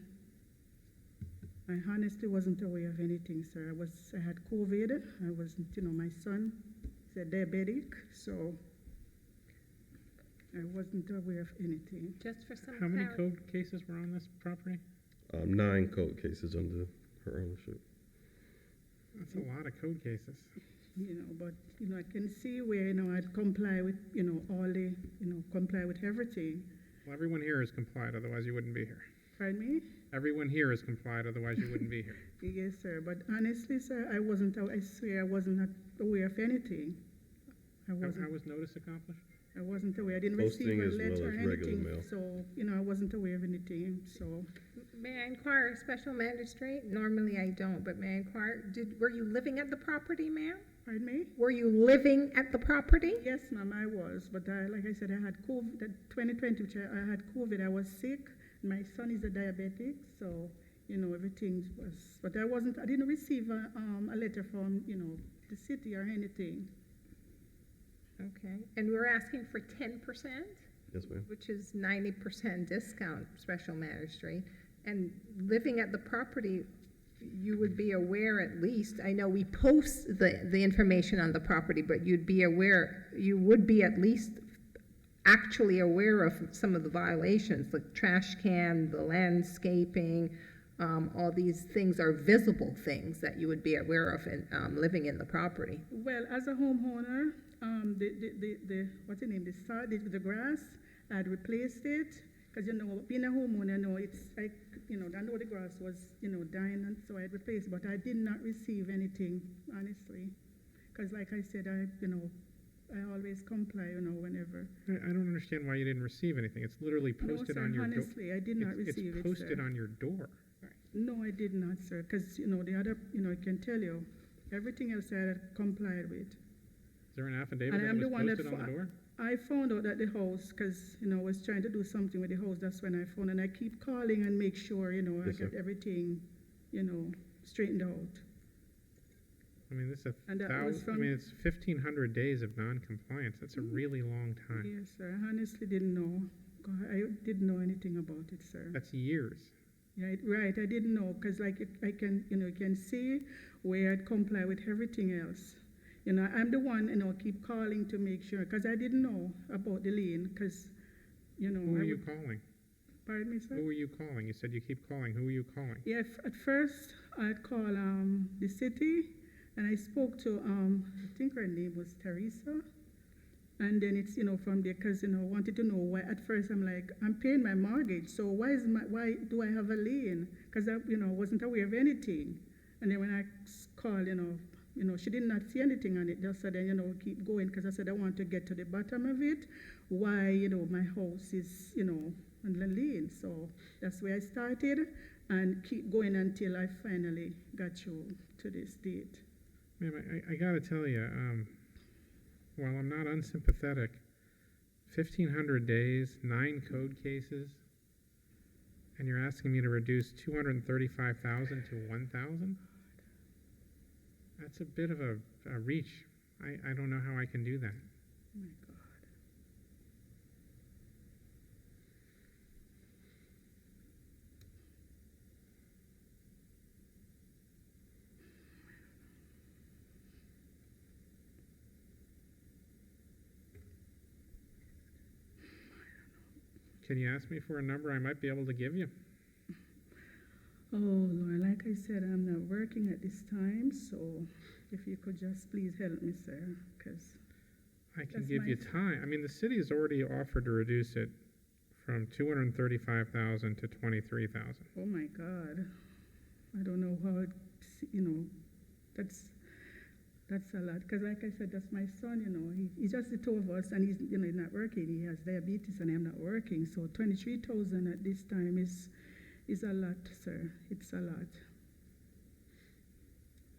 I honestly wasn't aware of anything, sir. I had COVID. I wasn't, my son is a diabetic, so I wasn't aware of anything. Just for some How many code cases were on this property? 9 code cases under her ownership. That's a lot of code cases. But, I can see where, I'd comply with, all the, comply with everything. Well, everyone here has complied, otherwise you wouldn't be here. Pardon me? Everyone here has complied, otherwise you wouldn't be here. Yes, sir, but honestly, sir, I swear I was not aware of anything. I wasn't. How was notice accomplished? I wasn't aware. I didn't Posting receive a as well letter or as regular anything, mail. so, I wasn't aware of anything, so. May I inquire, Special Magistrate? Normally I don't, but may I inquire, were you living at the property, ma'am? Pardon me? Were you living at the property? Yes, ma'am, I was, but like I said, I had COVID, that 2020, which I had COVID, I was sick. My son is a diabetic, so, everything was, but I didn't receive a letter from, the city or anything. Okay, and we're asking for 10%? Yes, ma'am. Which is 90% discount, Special Magistrate. And living at the property, you would be aware at least, I know we post the information on the property, but you would be at least actually aware of some of the violations, the trash can, the landscaping, all these things are visible things that you would be aware of in, living in the property. Well, as a homeowner, what's the name, the grass, I'd replaced it, because, being a homeowner, it's like, I know the grass was, dying, and so I'd replaced it, but I did not receive anything, honestly, because like I said, I always comply, whenever. I don't understand why you didn't receive anything. It's literally posted on your door. Honestly, I did not receive it, It's posted sir. on your door. No, I did not, sir, because, the other, I can tell you, everything else I had complied with. Is there an affidavit And that I'm was the one posted on the door? I found out that the house, because, I was trying to do something with the house, that's when I found, and I keep calling and make sure, I Yes, get sir. everything, straightened out. I mean, this is And that was from- it's 1,500 days of non-compliance. That's a really long time. Yes, sir, I honestly didn't know. I didn't know anything about it, sir. That's years. Yeah, right, I didn't know, because like, I can, you can see where I'd comply with everything else. I'm the one, keep calling to make sure, because I didn't know about the lien, because, Who were you calling? Pardon me, sir? Who were you calling? You said you keep calling. Who were you calling? Yeah, at first, I'd call the city, and I spoke to, I think her name was Teresa, and then it's, from there, because, wanted to know why. At first, I'm like, I'm paying my mortgage, so why do I have a lien? Because I, wasn't aware of anything. And then when I called, she did not see anything on it. Just said, keep going, because I said I want to get to the bottom of it. Why, my house is, on the lien. So that's where I started, and keep going until I finally got you to this date. Ma'am, I gotta tell you, while I'm not unsympathetic, 1,500 days, 9 code cases, and you're asking me to reduce 235,000 to 1,000? That's a bit of a reach. I don't know how I can do that. Oh my God. Can you ask me for a number I might be able to give you? Oh, Lord, like I said, I'm not working at this time, so if you could just please help me, sir, because I can give you time. I mean, the city has already offered to reduce it from 235,000 to 23,000. oh my God, I don't know how, that's a lot, because like I said, that's my son, he's just the two of us, and he's, he's not working, he has diabetes, and I'm not working, so 23,000 at this time is a lot, sir, it's a lot.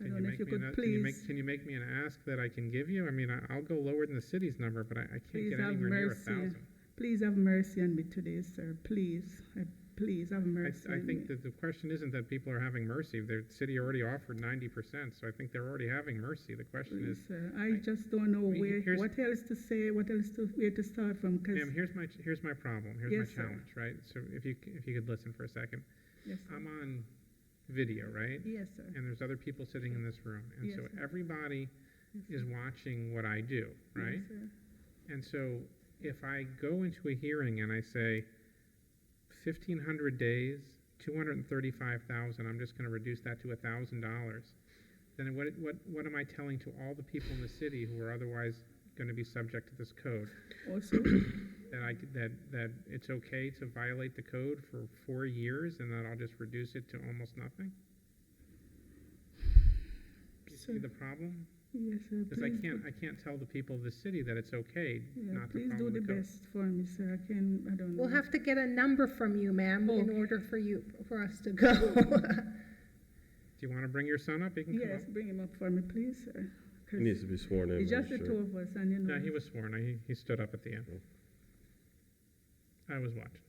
I don't know if you could please. Can you make me an ask that I can give you? I mean, I'll go lower than the city's number, but I can't get anywhere near 1,000. Please have mercy on me today, sir. Please, please have mercy. I think that the question isn't that people are having mercy. The city already offered 90%, so I think they're already having mercy. The question Please, is, sir, I just don't know what else to say, where to start from. Ma'am, here's my problem. Here's Yes, my sir. challenge, right? So if you could listen for a second. Yes, sir. I'm on video, right? Yes, sir. And there's other people sitting in this room, and Yes, so sir. everybody Yes, is sir. watching what I do, right? Yes, sir. And so if I go into a hearing and I say 1,500 days, 235,000, I'm just going to reduce that to $1,000, then what am I telling to all the people in the city who are otherwise going to be subject to this code? Also, that it's okay to violate the code for 4 years and that I'll just reduce it to almost nothing? You see the problem? Yes, sir. Because I can't tell the people of the city that it's okay not to Please follow do the the code. best for me, sir. I don't know. We'll have to get a number from you, ma'am, in order for us to go. Do you want to bring your son up? He can come Yes, up. bring him up for me, please, sir. He needs to be sworn in. It's just the Magistrate. two of us, and you know. No, he was sworn. He stood up at the end. I was watching.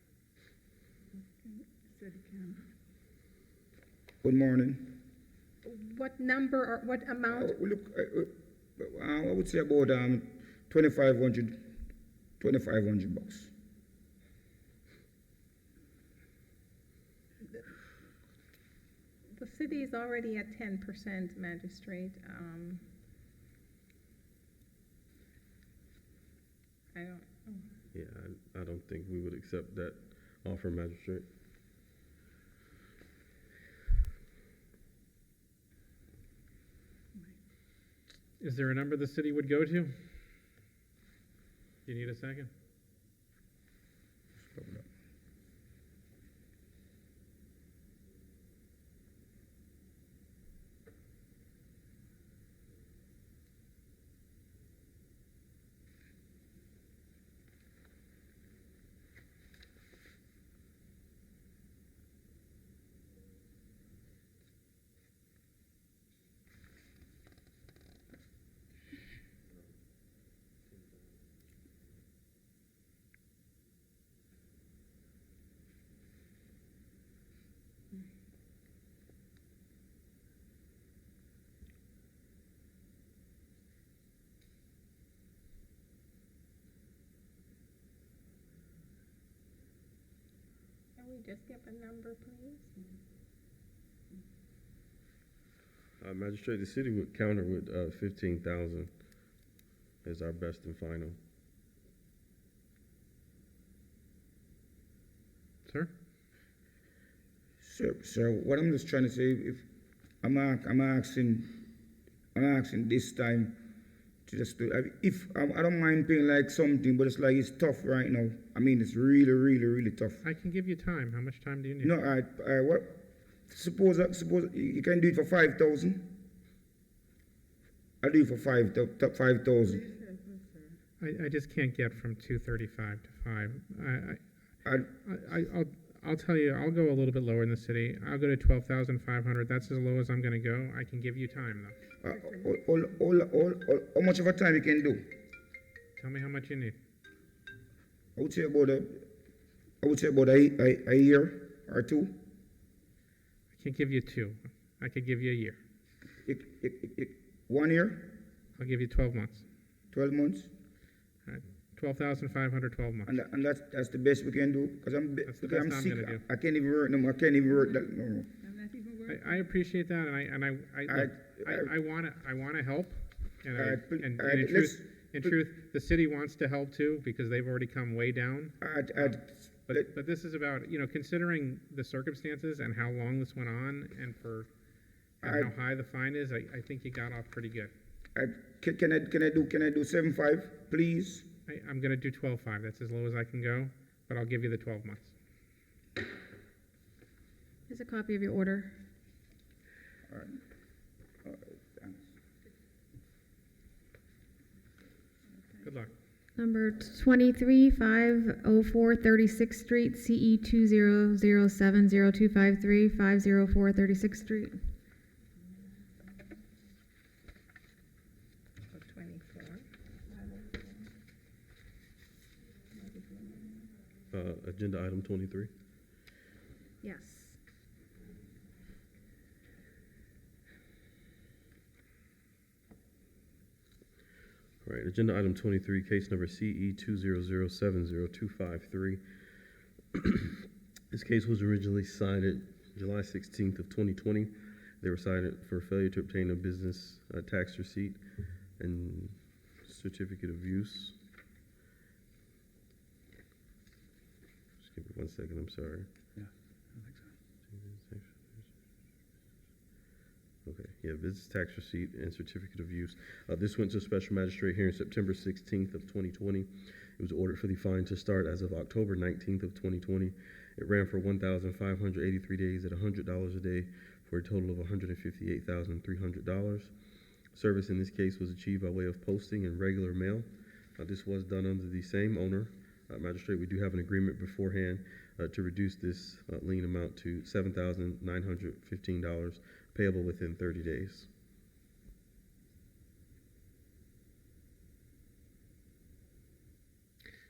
Steady cam. Good morning. What number or what amount? I would say about 2,500 bucks. The city is already at 10%, magistrate. I don't. Yeah, I don't think we would accept that offer, magistrate. Is there a number the city would go to? Do you need a second? Can we just give a number, please? Magistrate, the city would counter with 15,000 as our best and final. Sir? Sir, what I'm just trying to say, if I'm asking this time to just do, if I don't mind paying like something, but it's tough right now. I mean, it's really, really, really tough. I can give you time. How much time do you need? No, what? Suppose you can do it for 5,000. I'll do it for 5,000. I just can't get from 235 to 5. I'll tell you, I'll go a little bit lower in the city. I'll go to 12,500. That's as low as I'm going to go. I can give you time, though. How much of a time you can do? Tell me how much you need. I would say about a year or two. I can't give you 2. I could give you a year. 1 year? I'll give you 12 months. 12 months? All right. 12,500, 12 months. And that's the best we can do? Because I'm sick. I'm gonna do. I can't even work no more. I can't even work that no more. I appreciate that, and I want to help. And in truth, the city wants to help too because they've already come way down. But this is about considering the circumstances and how long this went on and how high the fine is. I think you got off pretty good. Can I do 7.5, please? I'm going to do 12.5. That's as low as I can go, but I'll give you the 12 months. Here's a copy of your order. All right. Thanks. Good luck. Number 23, 504 36th Street, CE 20070253, 504 36th Street. 24. Agenda item 23. Yes. All right, agenda item 23, case number CE 200700253. This case was originally cited July 16th of 2020. They were cited for failure to obtain a business tax receipt and certificate of use. Just give me 1 second, I'm sorry. Yeah, I think so. Okay, yeah, business tax receipt and certificate of use. This went to a special magistrate hearing September 16th of 2020. It was ordered for the fine to start as of October 19th of 2020. It ran for 1,583 days at $100 a day for a total of $158,300. Service in this case was achieved by way of posting and regular mail. This was done under the same owner. Magistrate, we do have an agreement beforehand to reduce this lien amount to $7,915 payable within 30 days.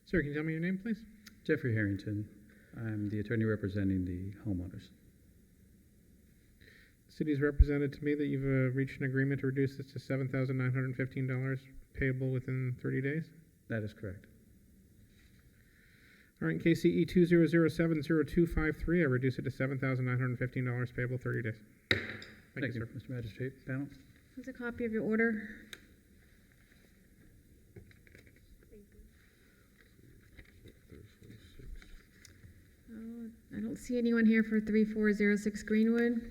Sir, can you tell me your name, please? Jeffrey Harrington. I'm the attorney representing the homeowners. The city's represented to me that you've reached an agreement to reduce this to $7,915 payable within 30 days. That is correct. All right, in KCE 200702353, I reduce it to $7,915 payable 30 days. Thank you, sir. Mr. Magistrate. Panel? Here's a copy of your order. I don't see anyone here for 3406 Greenwood.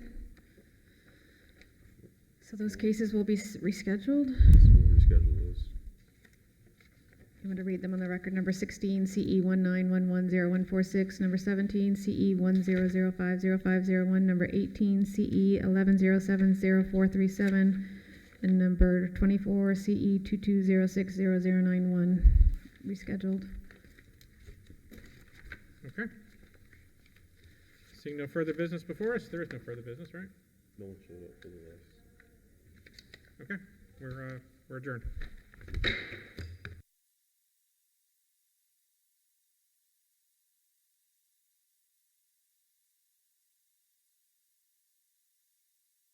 So those cases will be rescheduled. We'll reschedule those. You want to read them on the record? Number 16, CE 191100146. Number 17, CE 100505001. Number 18, CE 11070437. And number 24, CE 22060091. Rescheduled. Okay. Seeing no further business before us, there is no further business, right? No one showed up for the rest. Okay, we're adjourned.